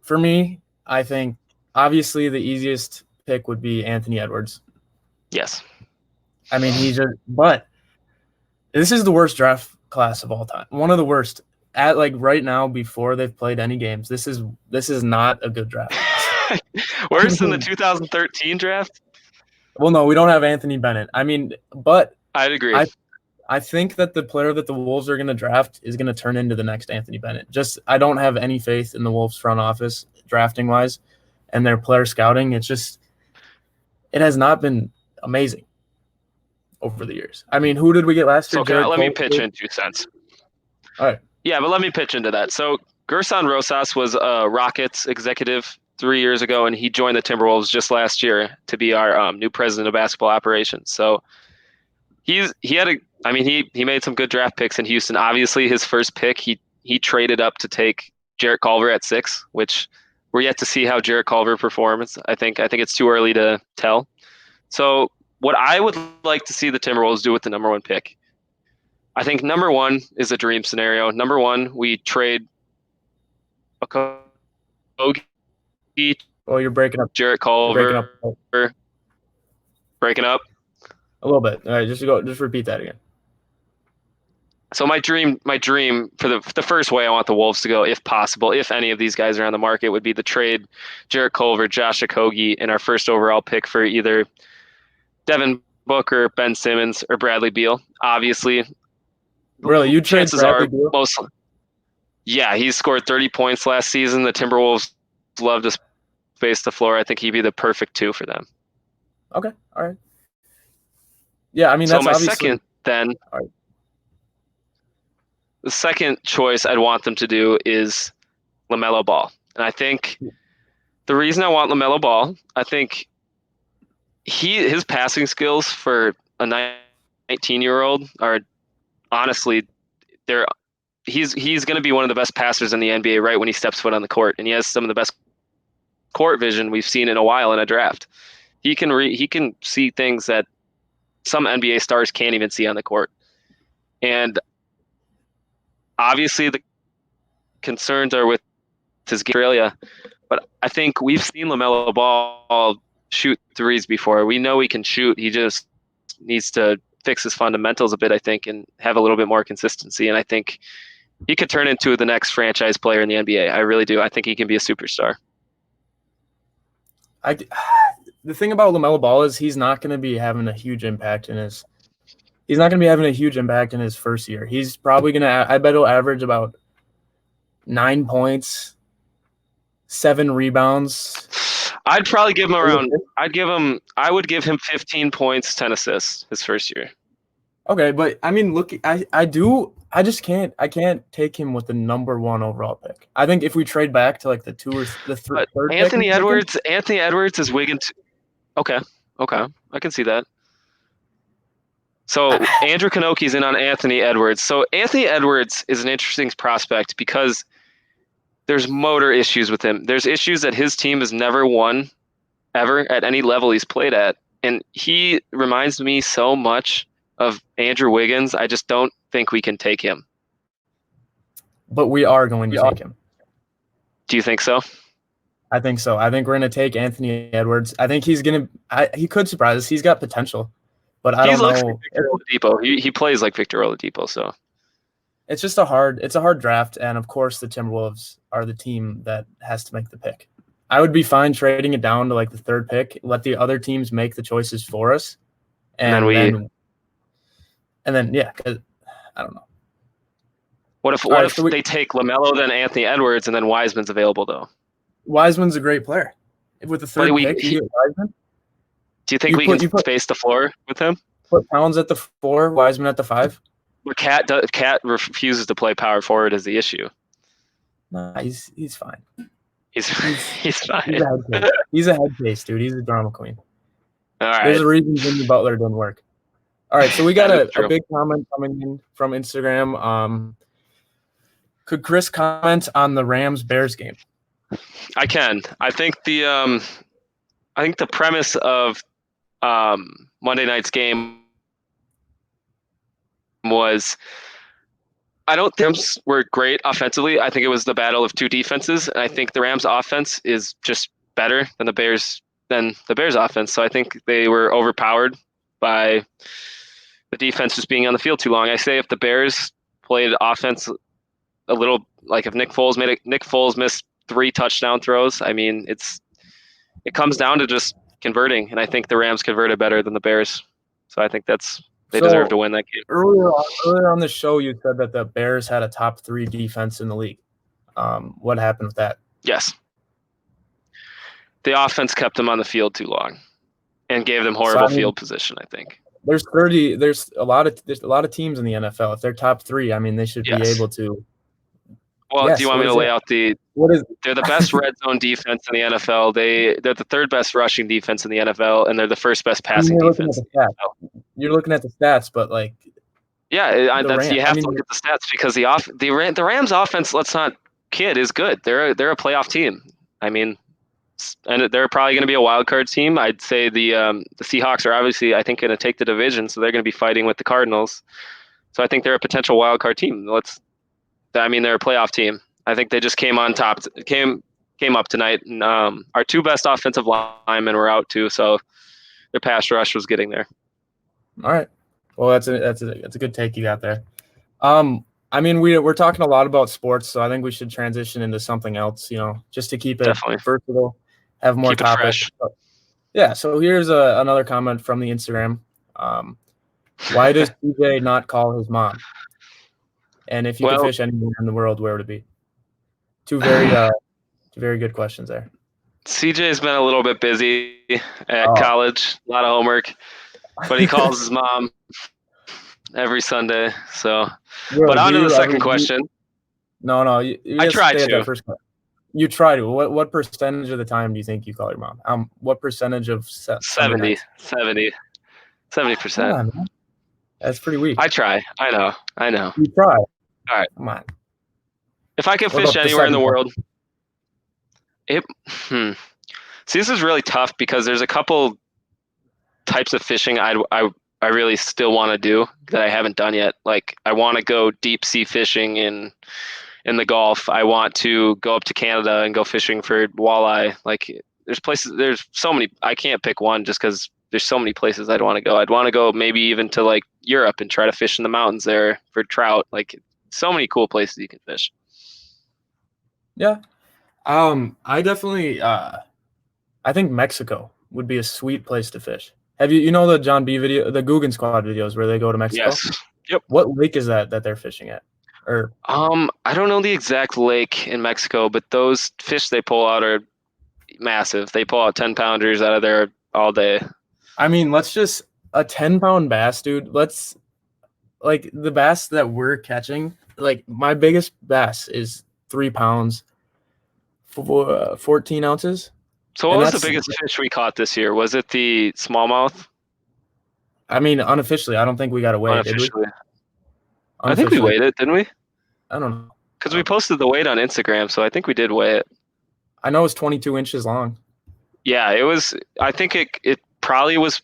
S1: for me, I think obviously the easiest pick would be Anthony Edwards.
S2: Yes.
S1: I mean, but this is the worst draft class of all time. One of the worst. At like right now, before they've played any games, this is not a good draft class.
S2: Worse than the 2013 draft?
S1: Well, no, we don't have Anthony Bennett. I mean, but
S2: I'd agree.
S1: I think that the player that the Wolves are going to draft is going to turn into the next Anthony Bennett. I don't have any faith in the Wolves front office drafting wise and their player scouting. It has not been amazing over the years. I mean, who did we get last year?
S2: So let me pitch in 2 cents.
S1: All right.
S2: Yeah, but let me pitch into that. So Gerson Rosas was a Rockets executive 3 years ago, and he joined the Timberwolves just last year to be our new president of basketball operations. So he made some good draft picks in Houston. Obviously, his first pick, he traded up to take Jarrett Culver at 6, which we're yet to see how Jarrett Culver performs. I think it's too early to tell. So what I would like to see the Timberwolves do with the number 1 pick, I think number 1 is a dream scenario. Number 1, we trade a Kogi.
S1: Oh, you're breaking up.
S2: Jarrett Culver. Breaking up
S1: a little bit. All right, just repeat that again.
S2: So my dream for the first way I want the Wolves to go, if possible, if any of these guys are on the market, would be the trade Jarrett Culver, Josh Okogie, and our first overall pick for either Devin Booker, Ben Simmons, or Bradley Beal. Obviously,
S1: really, you trade Bradley Beal?
S2: Yeah, he scored 30 points last season. The Timberwolves love to space the floor. I think he'd be the perfect 2 for them.
S1: Okay, all right. Yeah, I mean,
S2: so
S1: that's
S2: my
S1: obviously
S2: second then.
S1: All right.
S2: The second choice I'd want them to do is LaMelo Ball. And I think the reason I want LaMelo Ball, I think his passing skills for a 19-year-old are honestly, he's going to be one of the best passers in the NBA right when he steps foot on the court, and he has some of the best court vision we've seen in a while in a draft. He can see things that some NBA stars can't even see on the court. And obviously the concerns are with his Australia, but I think we've seen LaMelo Ball shoot threes before. We know he can shoot. He just needs to fix his fundamentals a bit, I think, and have a little bit more consistency. And I think he could turn into the next franchise player in the NBA. I really do. I think he can be a superstar.
S1: The thing about LaMelo Ball is he's not going to be having a huge impact in his first year. He's probably going to, I bet he'll average about 9 points, 7 rebounds.
S2: I'd probably give him I would give him 15 points, 10 assists his first year.
S1: Okay, but I mean, look, I can't take him with the number 1 overall pick. I think if we trade back to like the 2 or the third
S2: Anthony Edwards is Wiggins. Okay, I can see that. So Andrew Kanoki's in on Anthony Edwards. So Anthony Edwards is an interesting prospect because there's motor issues with him. There's issues that his team has never won ever at any level he's played at. And he reminds me so much of Andrew Wiggins. I just don't think we can take him.
S1: But we are going to take him.
S2: Do you think so?
S1: I think so. I think we're going to take Anthony Edwards. I think he's going to – he could surprise us. He's got potential. But I don't know.
S2: Like Victor Oladipo. He plays like Victor Oladipo, so.
S1: It's just a hard draft, and of course the Timberwolves are the team that has to make the pick. I would be fine trading it down to like the third pick, let the other teams make the choices for us, and then yeah, because I don't know.
S2: What if they take LaMelo, then Anthony Edwards, and then Wiseman's available though?
S1: Wiseman's a great player. With the third pick, you get Wiseman.
S2: Do you think we can space the floor with him?
S1: Put Towns at the 4, Wiseman at the 5.
S2: But Cat refuses to play power forward is the issue.
S1: No, he's fine.
S2: He's fine.
S1: He's a head case, dude. He's a drama queen.
S2: All right.
S1: There's a reason Jimmy Butler didn't work. All right, so we got a big comment coming in from Instagram. Could Chris comment on the Rams-Bears game?
S2: I can. I think the premise of Monday night's game was I don't think the Rams were great offensively. I think it was the battle of two defenses, and I think the Rams' offense is just better than the Bears' offense. So I think they were overpowered by the defense just being on the field too long. I say if the Bears played offense a little, like if Nick Foles missed 3 touchdown throws, I mean it comes down to just converting, and I think the Rams converted better than the Bears. So I think they deserve to win that game.
S1: Earlier on the show, you said that the Bears had a top 3 defense in the league. What happened with that?
S2: Yes. The offense kept them on the field too long and gave them horrible field position, I think.
S1: There's a lot of teams in the NFL. If they're top 3, I mean, they should be able to.
S2: Well, do you want me to lay out they're the best red zone defense in the NFL. They're the 3rd best rushing defense in the NFL, and they're the 1st best passing defense.
S1: You're looking at the stats, but like,
S2: yeah, you have to look at the stats because the Rams offense, let's not kid, is good. They're a playoff team. I mean, and they're probably going to be a wild card team. I'd say the Seahawks are obviously, I think, going to take the division, so they're going to be fighting with the Cardinals. So I think they're a potential wild card team. They're a playoff team. I think they just came on top, came up tonight, and our 2 best offensive linemen were out too, so their pass rush was getting there.
S1: All right. Well, that's a good take you got there. I mean, we're talking a lot about sports, so I think we should transition into something else, just to keep it versatile, have more topics. Yeah, so here's another comment from the Instagram. Why does TJ not call his mom? And if you could fish anywhere in the world, where would it be? Two very good questions there.
S2: CJ's been a little bit busy at college, a lot of homework, but he calls his mom every Sunday. So, but on to the second question.
S1: No,
S2: I tried to.
S1: You try to. What percentage of the time do you think you call your mom? What percentage of
S2: 70%.
S1: That's pretty weak.
S2: I try. I know.
S1: You try.
S2: All right.
S1: Come on.
S2: If I could fish anywhere in the world, See, this is really tough because there's a couple types of fishing I really still want to do that I haven't done yet. Like I want to go deep sea fishing in the Gulf. I want to go up to Canada and go fishing for walleye. Like there's so many. I can't pick one just because there's so many places I'd want to go. I'd want to go maybe even to like Europe and try to fish in the mountains there for trout. Like so many cool places you can fish.
S1: Yeah. I definitely I think Mexico would be a sweet place to fish. Have you know the John B video, the Guggen Squad videos where they go to Mexico?
S2: Yes. Yep.
S1: What lake is that they're fishing at? Or
S2: I don't know the exact lake in Mexico, but those fish they pull out are massive. They pull out 10-pounders out of there all day.
S1: I mean, let's just a 10-pound bass, dude. Let's like the bass that we're catching. Like my biggest bass is 3 pounds, 14 ounces.
S2: So what was the biggest fish we caught this year? Was it the smallmouth?
S1: I mean, unofficially, I don't think we got to weigh, did we?
S2: Unofficially. I think we
S1: Unofficially,
S2: weighed it, didn't we?
S1: I don't know.
S2: Because we posted the weight on Instagram, so I think we did weigh it.
S1: I know it's 22 inches long.
S2: Yeah, it was. I think it probably was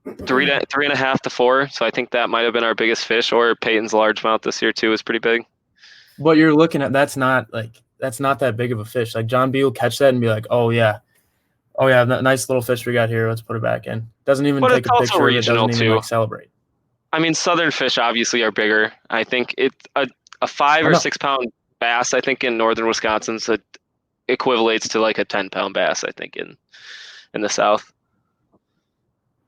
S2: 3.5 to 4. So I think that might have been our biggest fish, or Peyton's largemouth this year too was pretty big.
S1: But you're looking at that's not that big of a fish. Like John B will catch that and be like, oh yeah, nice little fish we got here. Let's put it back in. Doesn't even
S2: But
S1: take
S2: it's
S1: a
S2: also
S1: picture of it.
S2: regional
S1: Doesn't even
S2: too.
S1: like celebrate.
S2: I mean, southern fish obviously are bigger. I think a 5 or 6 pound bass, I think in northern Wisconsin, so equivalates to like a 10-pound bass, I think in the south.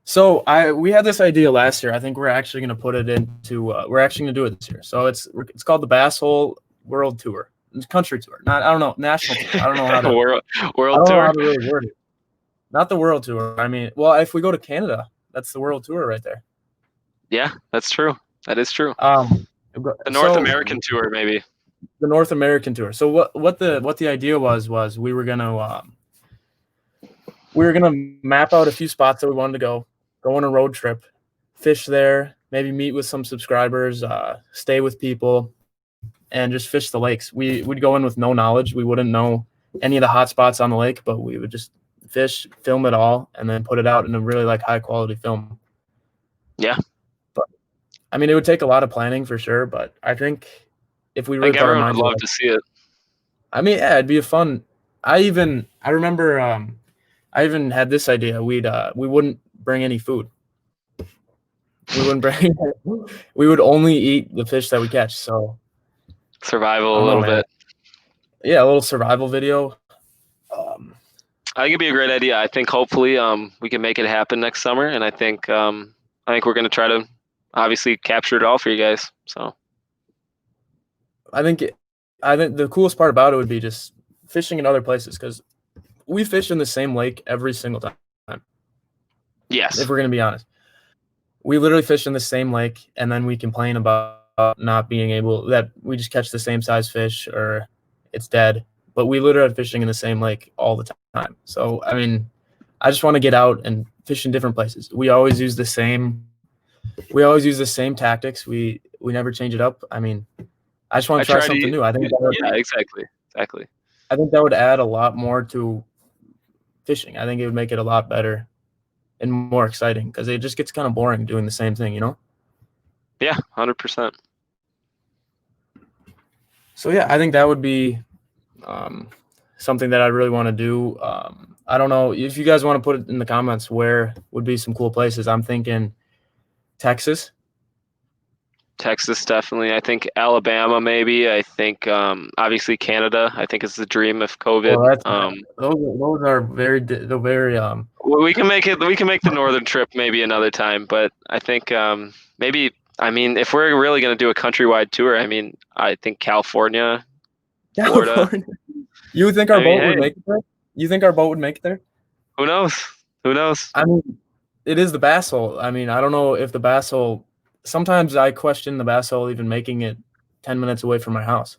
S1: So we had this idea last year. I think we're actually going to put it into. We're actually going to do it this year. So it's called the Basshole World Tour, country tour. Not I don't know, national tour. I don't know how to
S2: world
S1: I don't know
S2: tour.
S1: how to really word it. Not the world tour. I mean, well, if we go to Canada, that's the world tour right there.
S2: Yeah, that's true. That is true.
S1: The
S2: North American tour, maybe.
S1: The North American tour. So what the idea was we were gonna map out a few spots that we wanted to go on a road trip, fish there, maybe meet with some subscribers, stay with people, and just fish the lakes. We'd go in with no knowledge. We wouldn't know any of the hot spots on the lake, but we would just fish, film it all, and then put it out in a really like high quality film.
S2: Yeah.
S1: But I mean, it would take a lot of planning for sure, but I think if we really put our
S2: everyone would
S1: minds
S2: love to see it.
S1: I mean, yeah, it'd be a fun. I remember I even had this idea. We wouldn't bring any food. We wouldn't bring. We would only eat the fish that we catch. So
S2: survival a little bit.
S1: Yeah, a little survival video.
S2: I think it'd be a great idea. I think hopefully we can make it happen next summer, and I think we're going to try to obviously capture it all for you guys. So
S1: I think the coolest part about it would be just fishing in other places because we fish in the same lake every single time.
S2: Yes.
S1: If we're going to be honest. We literally fish in the same lake, and then we complain about not being able that we just catch the same size fish or it's dead. But we literally are fishing in the same lake all the time. So I mean, I just want to get out and fish in different places. We always use the same tactics. We never change it up. I mean, I just want to try something new. I think
S2: exactly.
S1: I think that would add a lot more to fishing. I think it would make it a lot better and more exciting because it just gets kind of boring doing the same thing, you know?
S2: Yeah, 100%.
S1: So yeah, I think that would be something that I really want to do. I don't know if you guys want to put it in the comments where would be some cool places. I'm thinking Texas.
S2: Texas, definitely. I think Alabama, maybe. I think obviously Canada. I think it's the dream of COVID.
S1: Those are very.
S2: We can make it. We can make the northern trip maybe another time, but I think maybe. I mean, if we're really going to do a countrywide tour, I mean, I think California, Florida.
S1: You think our boat would make it there? You think our boat would make it there?
S2: Who knows?
S1: I mean, it is the Basshole. I mean, I don't know if the Basshole. Sometimes I question the Basshole even making it 10 minutes away from my house.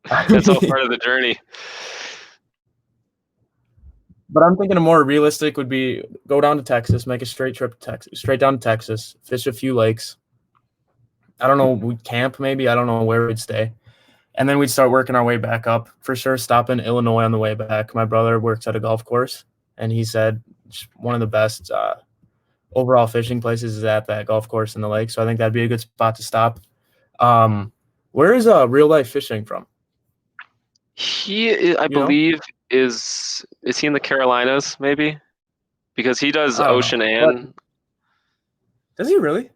S2: That's all part of the journey.
S1: But I'm thinking a more realistic would be go down to Texas, make a straight trip to Texas, straight down to Texas, fish a few lakes. I don't know, we'd camp maybe. I don't know where we'd stay. And then we'd start working our way back up. For sure, stop in Illinois on the way back. My brother works at a golf course, and he said one of the best overall fishing places is at that golf course in the lake. So I think that'd be a good spot to stop. Where is real life fishing from?
S2: I believe is he in the Carolinas maybe? Because he does ocean and
S1: does he really?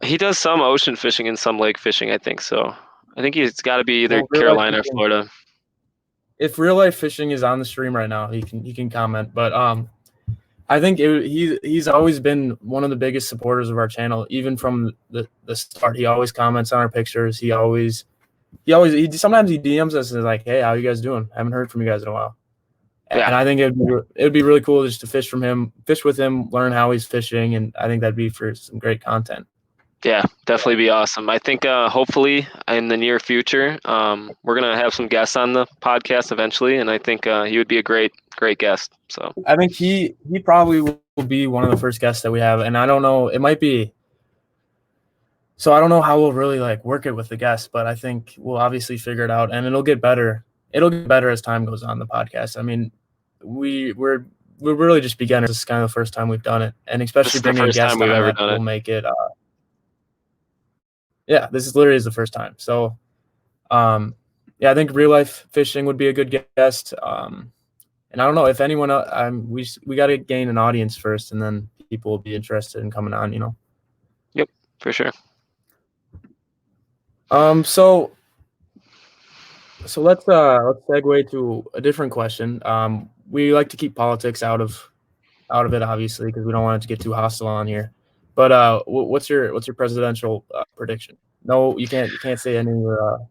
S2: He does some ocean fishing and some lake fishing, I think so. I think he's got to be either Carolina or Florida.
S1: If real life fishing is on the stream right now, he can comment. But I think he's always been one of the biggest supporters of our channel, even from the start. He always comments on our pictures. Sometimes he DMs us and is like, "Hey, how you guys doing? I haven't heard from you guys in a while." Yeah. And I think it'd be really cool just to fish with him, learn how he's fishing, and I think that'd be for some great content.
S2: Yeah, definitely be awesome. I think hopefully in the near future, we're gonna have some guests on the podcast eventually, and I think he would be a great guest. So
S1: I think he probably be one of the first guests that we have, and I don't know, it might be. So I don't know how we'll really like work it with the guests, but I think we'll obviously figure it out, and it'll get better. It'll get better as time goes on the podcast. I mean, we're really just beginners. This is kind of the first time we've done it, and
S2: This
S1: especially
S2: is the
S1: bringing a
S2: first
S1: guest
S2: time we've
S1: on
S2: ever
S1: that
S2: done
S1: will
S2: it.
S1: make it. Yeah, this is literally the first time. So, yeah, I think real life fishing would be a good guest. And I don't know if anyone else, we got to gain an audience first, and then people will be interested in coming on.
S2: Yep, for sure.
S1: So let's segue to a different question. We like to keep politics out of it, obviously, because we don't want it to get too hostile on here. But what's your presidential prediction? No, you can't say any of your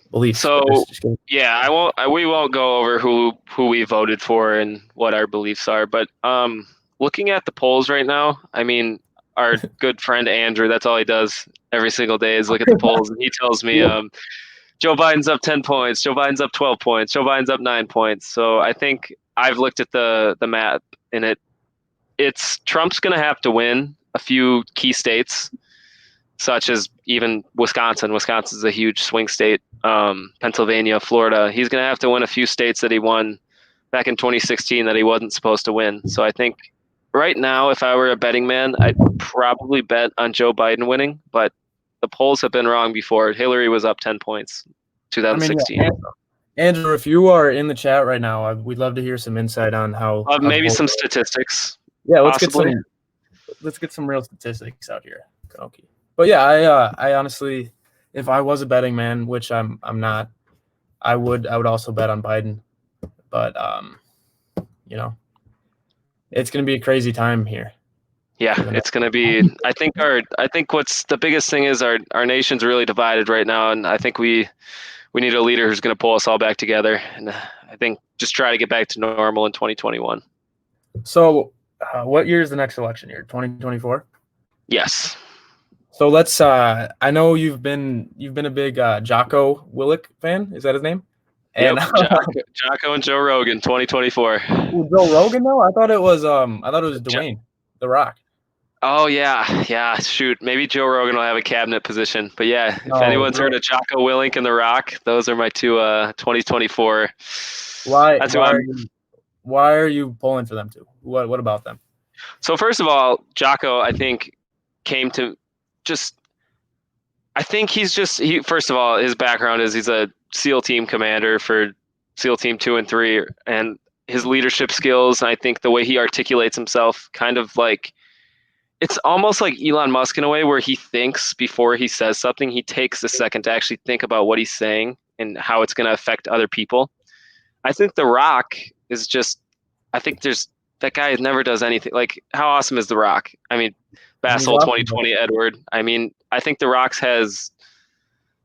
S1: beliefs.
S2: So
S1: just kidding.
S2: yeah, we won't go over who we voted for and what our beliefs are. But looking at the polls right now, I mean, our good friend Andrew, that's all he does every single day is look at the polls, and he tells me Joe Biden's up 10 points, Joe Biden's up 12 points, Joe Biden's up 9 points. So I think I've looked at the map, and it's Trump's going to have to win a few key states, such as even Wisconsin. Wisconsin's a huge swing state. Pennsylvania, Florida. He's going to have to win a few states that he won back in 2016 that he wasn't supposed to win. So I think right now, if I were a betting man, I'd probably bet on Joe Biden winning. But the polls have been wrong before. Hillary was up 10 points, 2016.
S1: I mean, Andrew, if you are in the chat right now, we'd love to hear some insight on how
S2: Maybe some statistics.
S1: Yeah,
S2: possibly.
S1: let's get some real statistics out here, Kanoki. But yeah, I honestly, if I was a betting man, which I'm not, I would also bet on Biden. But it's gonna be a crazy time here.
S2: Yeah, it's gonna be. I think what's the biggest thing is our nation's really divided right now, and I think we need a leader who's gonna pull us all back together, and I think just try to get back to normal in 2021.
S1: So, what year is the next election year? 2024.
S2: Yes.
S1: So let's. I know you've been a big Jocko Willink fan. Is that his name?
S2: And Jocko and Joe Rogan, 2024.
S1: Joe Rogan though? I thought it was Dwayne, The Rock.
S2: Oh yeah. Shoot, maybe Joe Rogan will have a cabinet position. But yeah, if anyone's heard of Jocko Willink and The Rock, those are my two 2024.
S1: Why are you pulling for them two? What about them?
S2: So first of all, Jocko, I think came to just. I think first of all, his background is he's a SEAL team commander for SEAL Team 2 and 3, and his leadership skills, and I think the way he articulates himself, kind of like, it's almost like Elon Musk in a way, where he thinks before he says something. He takes a second to actually think about what he's saying and how it's going to affect other people. I think The Rock is just, I think that guy never does anything. Like, how awesome is The Rock? I mean, Basshole 2020 Edward. I mean, I think The Rock is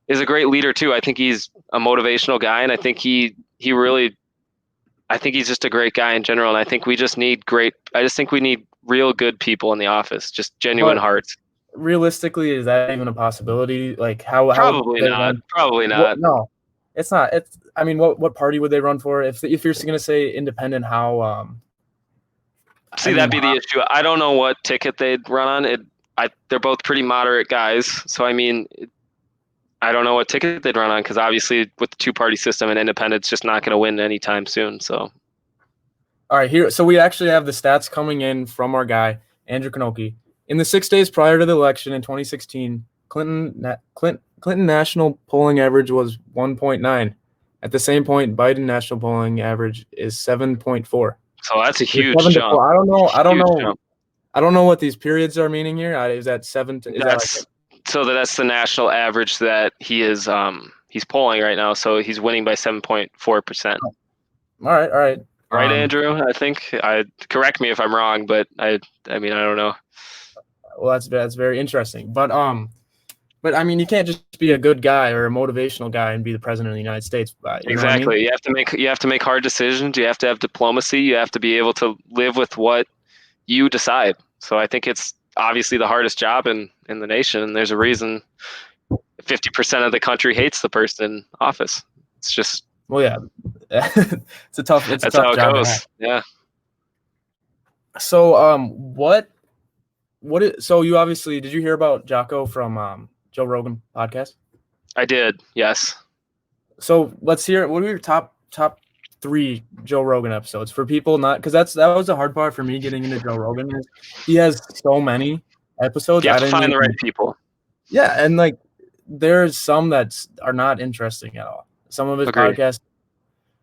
S2: a great leader too. I think he's a motivational guy, and I think he's just a great guy in general. And I think we just need we need real good people in the office, just genuine hearts.
S1: Realistically, is that even a possibility? Like
S2: Probably not. Probably not.
S1: No, it's not. I mean, what party would they run for? If you're going to say independent, how?
S2: That'd be the issue. I don't know what ticket they'd run on. They're both pretty moderate guys, so I mean, I don't know what ticket they'd run on, because obviously with the two-party system, and independent's just not going to win anytime soon. So,
S1: all right, here. So we actually have the stats coming in from our guy Andrew Kanoki. In the 6 days prior to the election in 2016, Clinton national polling average was 1.9. At the same point, Biden national polling average is 7.4.
S2: So that's a huge jump.
S1: I don't know. I don't know what these periods are meaning here. Is that 7?
S2: So that's the national average that he is. He's polling right now. So he's winning by 7.4%.
S1: All right.
S2: Right, Andrew. I think. Correct me if I'm wrong, but I mean, I don't know.
S1: Well, that's very interesting. But I mean, you can't just be a good guy or a motivational guy and be the president of the United States.
S2: Exactly. I mean? You have to make hard decisions. You have to have diplomacy. You have to be able to live with what you decide. So I think it's obviously the hardest job in the nation, and there's a reason 50% of the country hates the person in office. It's just.
S1: Well, yeah, it's a tough. That's
S2: how it
S1: job
S2: goes. Yeah.
S1: So so you obviously did you hear about Jocko from Joe Rogan podcast?
S2: I did, yes.
S1: So let's hear what are your top 3 Joe Rogan episodes for people not because that was the hard part for me getting into Joe Rogan is he has so many episodes.
S2: You have
S1: I
S2: to
S1: didn't
S2: find the right
S1: even
S2: people.
S1: yeah, and like there's some that are not interesting at all. Some of his
S2: Agree.
S1: podcasts,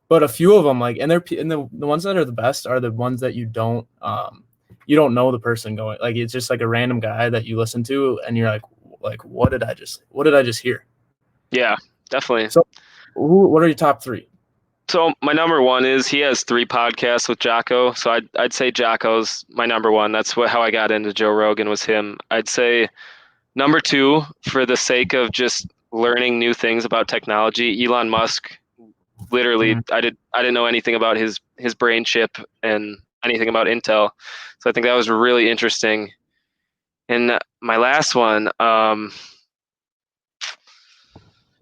S1: but a few of them like and the ones that are the best are the ones that you don't know the person going like it's just like a random guy that you listen to and you're like what did I just hear?
S2: Yeah, definitely.
S1: So what are your top 3?
S2: So my number one is he has 3 podcasts with Jocko. So I'd say Jocko's my number one. That's how I got into Joe Rogan was him. I'd say number 2, for the sake of just learning new things about technology, Elon Musk. Literally, I didn't know anything about his brain chip and anything about Intel. So I think that was really interesting. And my last one,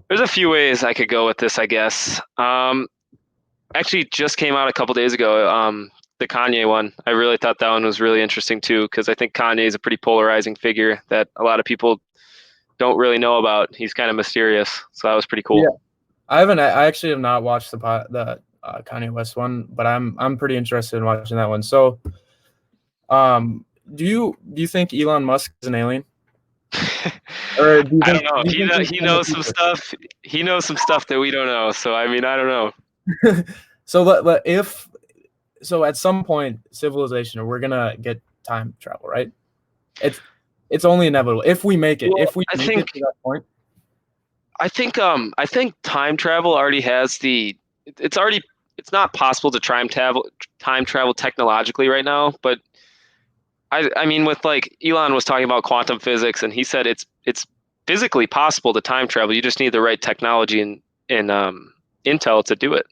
S2: there's a few ways I could go with this, I guess. Actually, just came out a couple days ago. The Kanye one. I really thought that one was really interesting too, because I think Kanye is a pretty polarizing figure that a lot of people don't really know about. He's kind of mysterious, so that was pretty cool.
S1: Yeah, I actually have not watched the Kanye West one, but I'm pretty interested in watching that one. So, do you think Elon Musk is an alien, or do you
S2: I don't
S1: think
S2: know.
S1: do you think he's
S2: He
S1: from the
S2: knows some
S1: future?
S2: stuff. He knows some stuff that we don't know. So I mean, I don't know.
S1: So, so at some point, civilization, or we're gonna get time travel, right? It's only inevitable if we make it.
S2: Well,
S1: If we make it to that point,
S2: I think time travel already has the. It's already. It's not possible to time travel technologically right now, but I mean, with like Elon was talking about quantum physics, and he said it's physically possible to time travel. You just need the right technology and intel to do it,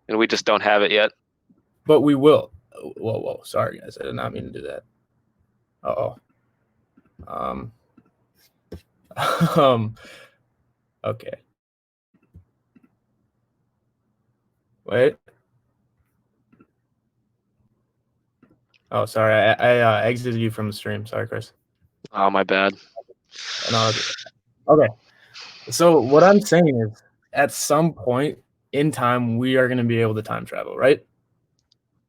S2: and we just don't have it yet.
S1: but we will. Whoa! Sorry, guys, I did not mean to do that. Uh-oh. Um. Okay. Wait. Oh, sorry. I exited you from the stream. Sorry, Chris.
S2: Oh, my bad.
S1: No, okay. So what I'm saying is, at some point in time, we are going to be able to time travel, right?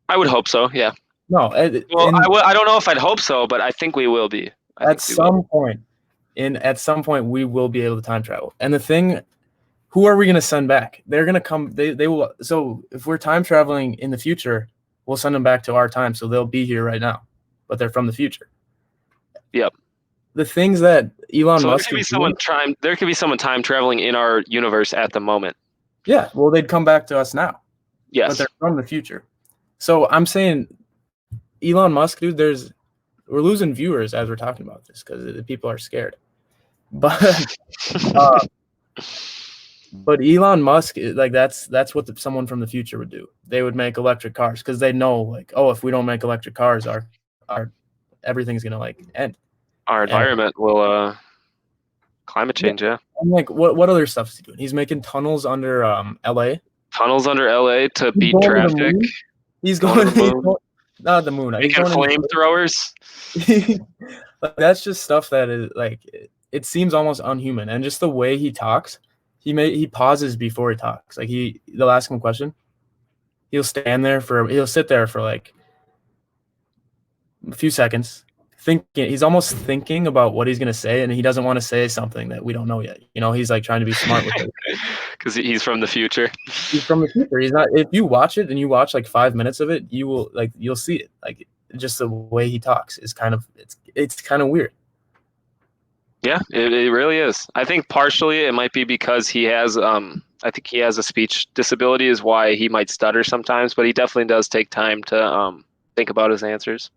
S2: I would hope so. Yeah.
S1: No,
S2: Well, I don't know if I'd hope so, but I think we will be. I
S1: at
S2: think we will.
S1: some point, at some point, we will be able to time travel. And the thing, who are we going to send back? They're going to come. They will. So if we're time traveling in the future, we'll send them back to our time, so they'll be here right now, but they're from the future.
S2: Yep.
S1: The things that Elon
S2: So
S1: Musk is doing,
S2: there could be someone time traveling in our universe at the moment.
S1: yeah, well, they'd come back to us now,
S2: Yes.
S1: but they're from the future. So I'm saying, Elon Musk, dude, we're losing viewers as we're talking about this because the people are scared. But but Elon Musk, like that's what someone from the future would do. They would make electric cars because they know, like, oh, if we don't make electric cars, our everything's gonna like end.
S2: Our environment will climate change. Yeah.
S1: I'm like, what other stuff is he doing? He's making tunnels under LA.
S2: Tunnels under LA to
S1: He's
S2: beat
S1: going to the
S2: traffic.
S1: moon. He's
S2: Going to the moon.
S1: Not the moon. He's
S2: Making
S1: going
S2: flamethrowers.
S1: like, that's just stuff that is like it seems almost unhuman, and just the way he talks, he pauses before he talks. Like they'll ask him a question, he'll sit there for like a few seconds, thinking. He's almost thinking about what he's gonna say, and he doesn't want to say something that we don't know yet. He's like trying to be smart with it.
S2: Because he's from the future.
S1: He's from the future. He's not. If you watch it and you watch like 5 minutes of it, you'll see it. Like just the way he talks is it's kind of weird.
S2: Yeah, it really is. I think partially it might be because he has I think he has a speech disability is why he might stutter sometimes, but he definitely does take time to think about his answers.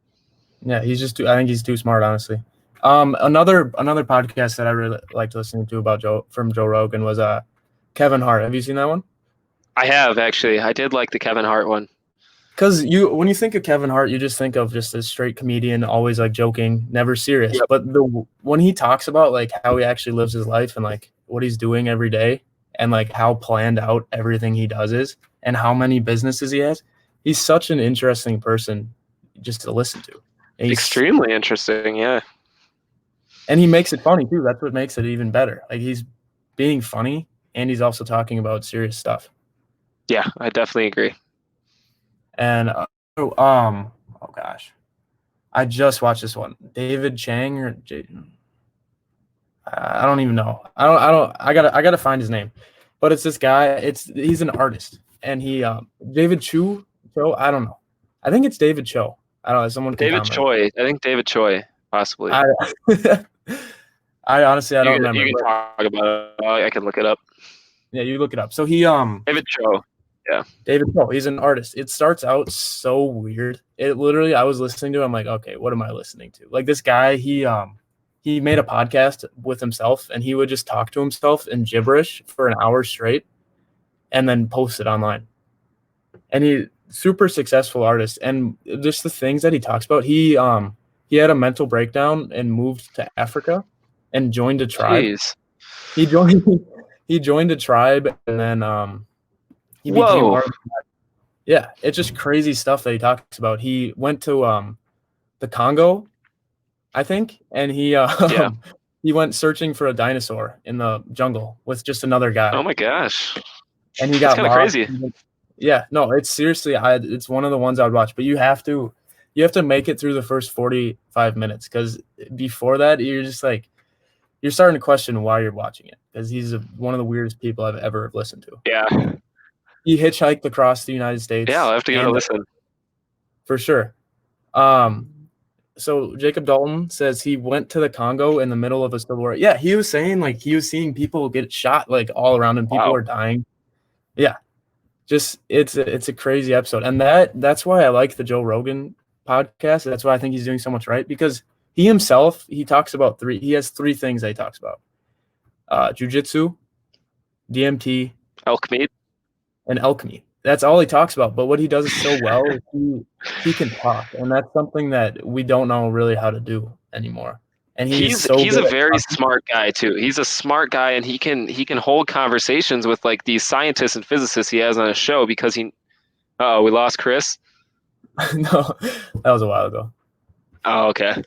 S1: Yeah, I think he's too smart, honestly. Another podcast that I really liked listening to about Joe Rogan was Kevin Hart. Have you seen that one?
S2: I have, actually. I did like the Kevin Hart one.
S1: Because when you think of Kevin Hart, you just think of just a straight comedian, always like joking, never serious.
S2: Yep.
S1: But when he talks about like how he actually lives his life and like what he's doing every day and like how planned out everything he does is and how many businesses he has, he's such an interesting person just to listen to. And
S2: extremely interesting. Yeah.
S1: And he makes it funny too. That's what makes it even better. Like he's being funny and he's also talking about serious stuff.
S2: Yeah, I definitely agree.
S1: And oh gosh, I just watched this one. David Chang or I don't even know. I gotta find his name, but it's this guy. He's an artist, and he David Cho. I don't know. I think it's David Cho. I don't know. Someone can
S2: David
S1: comment.
S2: Choi. I think David Choi, possibly.
S1: I I honestly I don't remember.
S2: You can talk about it. I can look it up.
S1: Yeah, you look it up. So he
S2: David Cho. Yeah.
S1: David Cho. He's an artist. It starts out so weird. It literally I was listening to. I'm like, okay, what am I listening to? Like this guy. He made a podcast with himself, and he would just talk to himself in gibberish for an hour straight, and then post it online. And he super successful artist, and just the things that he talks about. He had a mental breakdown and moved to Africa, and joined a tribe.
S2: Jeez.
S1: He joined a tribe, and then he became
S2: Whoa.
S1: part of that. Yeah, it's just crazy stuff that he talks about. He went to the Congo, I think, and he went searching for a dinosaur in the jungle with just another guy.
S2: Oh my gosh.
S1: And he
S2: That's
S1: got
S2: kind of
S1: lost.
S2: crazy.
S1: Yeah, no, it's seriously, it's one of the ones I would watch, but you have to make it through the first 45 minutes, because before that, you're just like, you're starting to question why you're watching it, because he's one of the weirdest people I've ever listened to.
S2: Yeah.
S1: He hitchhiked across the United States.
S2: Yeah, I'll have to give it a listen.
S1: For sure. So Jacob Dalton says he went to the Congo in the middle of a civil war. Yeah, he was saying like he was seeing people get shot like all around him. People are dying. Yeah, just it's a crazy episode, and that's why I like the Joe Rogan podcast. That's why I think he's doing so much right, because he himself talks about he has three things that he talks about: jiu-jitsu, DMT,
S2: elk meat,
S1: and elk meat. That's all he talks about. But what he does so well is he can talk, and that's something that we don't know really how to do anymore. And he's
S2: a very smart guy too. He's a smart guy, and he can hold conversations with like these scientists and physicists he has on his show, because we lost Chris.
S1: No, that was a while ago.
S2: Oh, okay.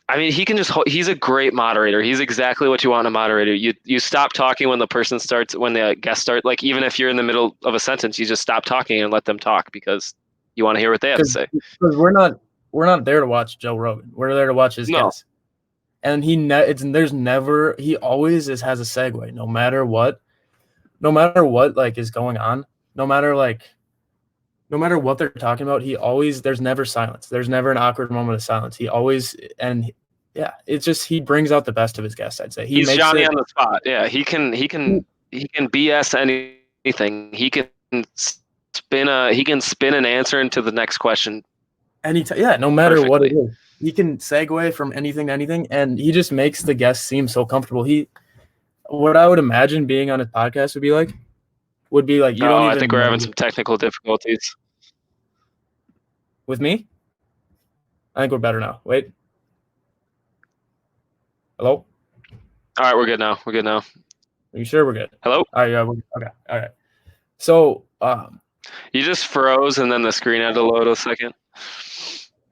S2: I mean, he's a great moderator. He's exactly what you want in a moderator. You stop talking when the guest starts, like even if you're in the middle of a sentence, you just stop talking and let them talk, because you want to hear what they have to say.
S1: Because we're not there to watch Joe Rogan. We're there to watch his guests. And he always has a segue, no matter what like is going on, no matter what they're talking about, there's never silence. There's never an awkward moment of silence. It's just, he brings out the best of his guests, I'd say.
S2: He's Johnny on the spot. Yeah, he can BS anything. He can spin an answer into the next question.
S1: No matter perfectly. What it is. He can segue from anything to anything, and he just makes the guests seem so comfortable. What I would imagine being on his podcast would be like,
S2: I think we're having some technical difficulties.
S1: With me? I think we're better now. Wait. Hello?
S2: All right, we're good now. Are
S1: you sure we're good?
S2: Hello?
S1: All right, yeah, okay. All right. So,
S2: you just froze, and then the screen had to load a second.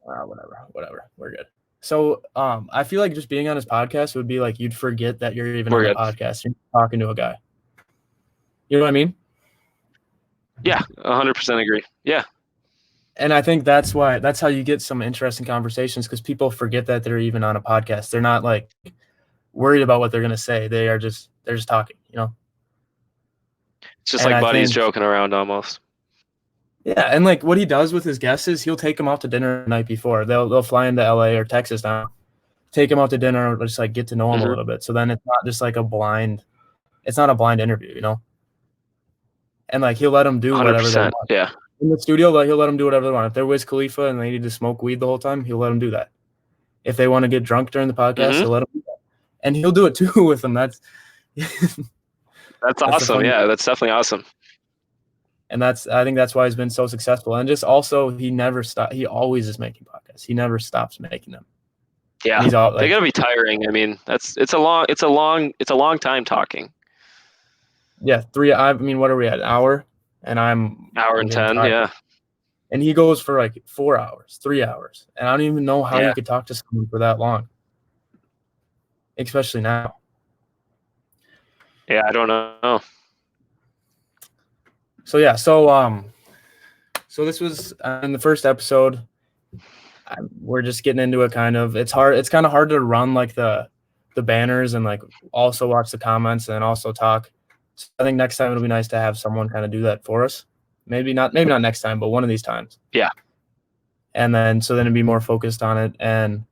S1: Whatever. We're good. So, I feel like just being on his podcast would be like you'd forget that you're even on the podcast. You're talking to a guy. You know what I mean?
S2: Yeah, 100% agree. Yeah.
S1: And I think that's how you get some interesting conversations, because people forget that they're even on a podcast. They're not like worried about what they're going to say. They're just talking, you know?
S2: It's just like buddies joking around almost.
S1: Yeah, and like what he does with his guests is he'll take them out to dinner the night before. They'll fly into LA or Texas now, take them out to dinner, just like get to know him a little bit. So then it's not just like it's not a blind interview, you know? And like he'll let them do whatever they want.
S2: Yeah.
S1: In the studio, he'll let them do whatever they want. If they're Wiz Khalifa and they need to smoke weed the whole time, he'll let them do that. If they want to get drunk during the podcast, he'll let them do that. And he'll do it too with them. That's
S2: awesome. Yeah, that's definitely awesome.
S1: And I think that's why he's been so successful. And just also, he never stops. He always is making podcasts. He never stops making them.
S2: Yeah, they gotta be tiring. I mean, it's a long time talking.
S1: Yeah, what are we at? An hour? And I'm
S2: hour and 10. Yeah.
S1: and he goes for like 4 hours, 3 hours, and I don't even know how you could talk to someone for that long, especially now.
S2: Yeah, I don't know.
S1: So yeah, so this was in the first episode. We're just getting into it. Kind of, it's hard. It's kind of hard to run like the banners and like also watch the comments and also talk. So I think next time it'll be nice to have someone kind of do that for us. Maybe not next time, but one of these times.
S2: Yeah.
S1: And then it'd be more focused on it. And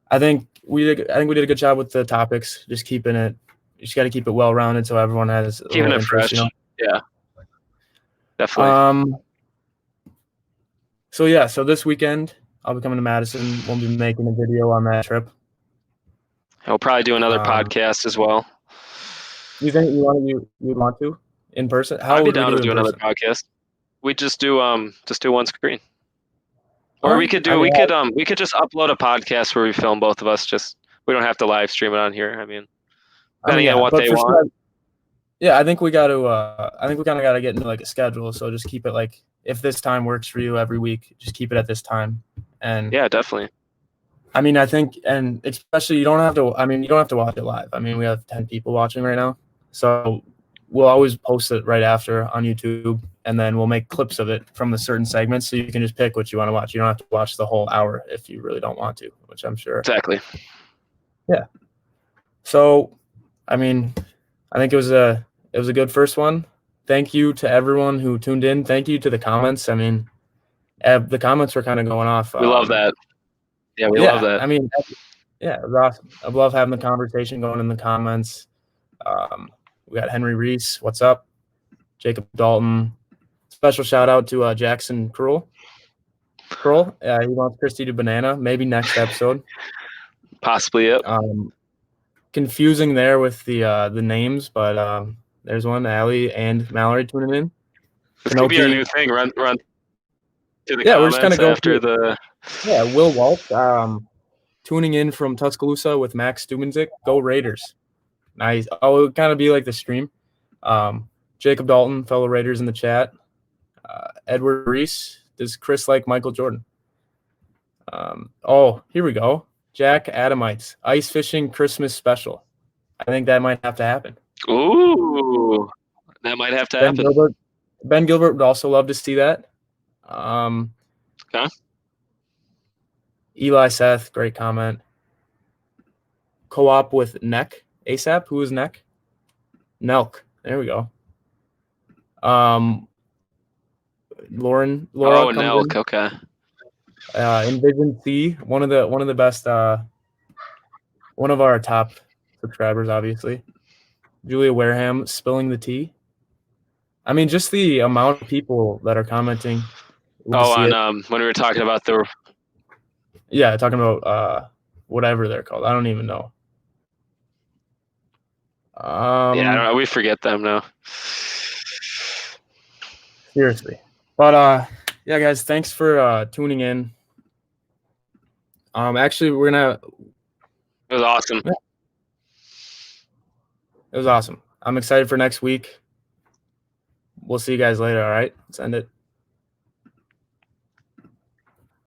S1: I think we did a good job with the topics. Just keeping it. You just got to keep it well rounded so everyone has a
S2: Keeping
S1: little
S2: it
S1: interest.
S2: fresh.
S1: You know?
S2: Yeah. Definitely.
S1: So yeah, so this weekend I'll be coming to Madison. We'll be making a video on that trip.
S2: We'll probably do another podcast as well.
S1: You think you want to in person? How
S2: I'd be
S1: would we
S2: down
S1: do
S2: to
S1: in
S2: do another
S1: person?
S2: podcast. We just do one screen. Or we could do we could just upload a podcast where we film both of us. Just we don't have to live stream it on here. I mean, depending on what they want.
S1: Sure, yeah, I think we got to. I think we kind of got to get into like a schedule. So just keep it like if this time works for you every week, just keep it at this time. And
S2: yeah, definitely.
S1: I mean, I think, and especially you don't have to. I mean, you don't have to watch it live. I mean, we have 10 people watching right now, so we'll always post it right after on YouTube, and then we'll make clips of it from the certain segments, so you can just pick what you want to watch. You don't have to watch the whole hour if you really don't want to, which I'm sure.
S2: Exactly.
S1: Yeah. So, I mean, I think it was a good first one. Thank you to everyone who tuned in. Thank you to the comments. I mean, the comments were kind of going off.
S2: We love that. Yeah, we love that.
S1: I mean, yeah, it was awesome. I love having the conversation going in the comments. We got Henry Reese. What's up? Jacob Dalton. Special shout out to Jackson Krull. He wants Christy to banana. Maybe next episode.
S2: Possibly, yep.
S1: Confusing there with the names, but there's one, Allie and Mallory tuning in.
S2: This could be our new thing. Run to the
S1: we're just gonna go
S2: after the.
S1: Yeah, Will Walsh tuning in from Tuscaloosa with Max Stubenzik. Go Raiders! Nice. Oh, it would kind of be like the stream. Jacob Dalton, fellow Raiders in the chat. Edward Reese. Does Chris like Michael Jordan? Here we go. Jack Adamites. Ice fishing Christmas special. I think that might have to happen.
S2: Ooh, that might have to happen.
S1: Ben Gilbert would also love to see that.
S2: Okay.
S1: Eli Seth, great comment. Co-op with Neck ASAP. Who is Neck? Nelk. There we go. Laura.
S2: Oh, Nelk. Okay.
S1: Envision C, one of the best. One of our top subscribers, obviously. Julia Wareham spilling the tea. I mean, just the amount of people that are commenting.
S2: When we were talking about the.
S1: Yeah, talking about whatever they're called. I don't even know.
S2: Yeah, I don't know. We forget them now.
S1: Seriously. But yeah, guys, thanks for tuning in. Actually, we're gonna.
S2: It was awesome.
S1: Yeah. It was awesome. I'm excited for next week. We'll see you guys later. All right, let's end it.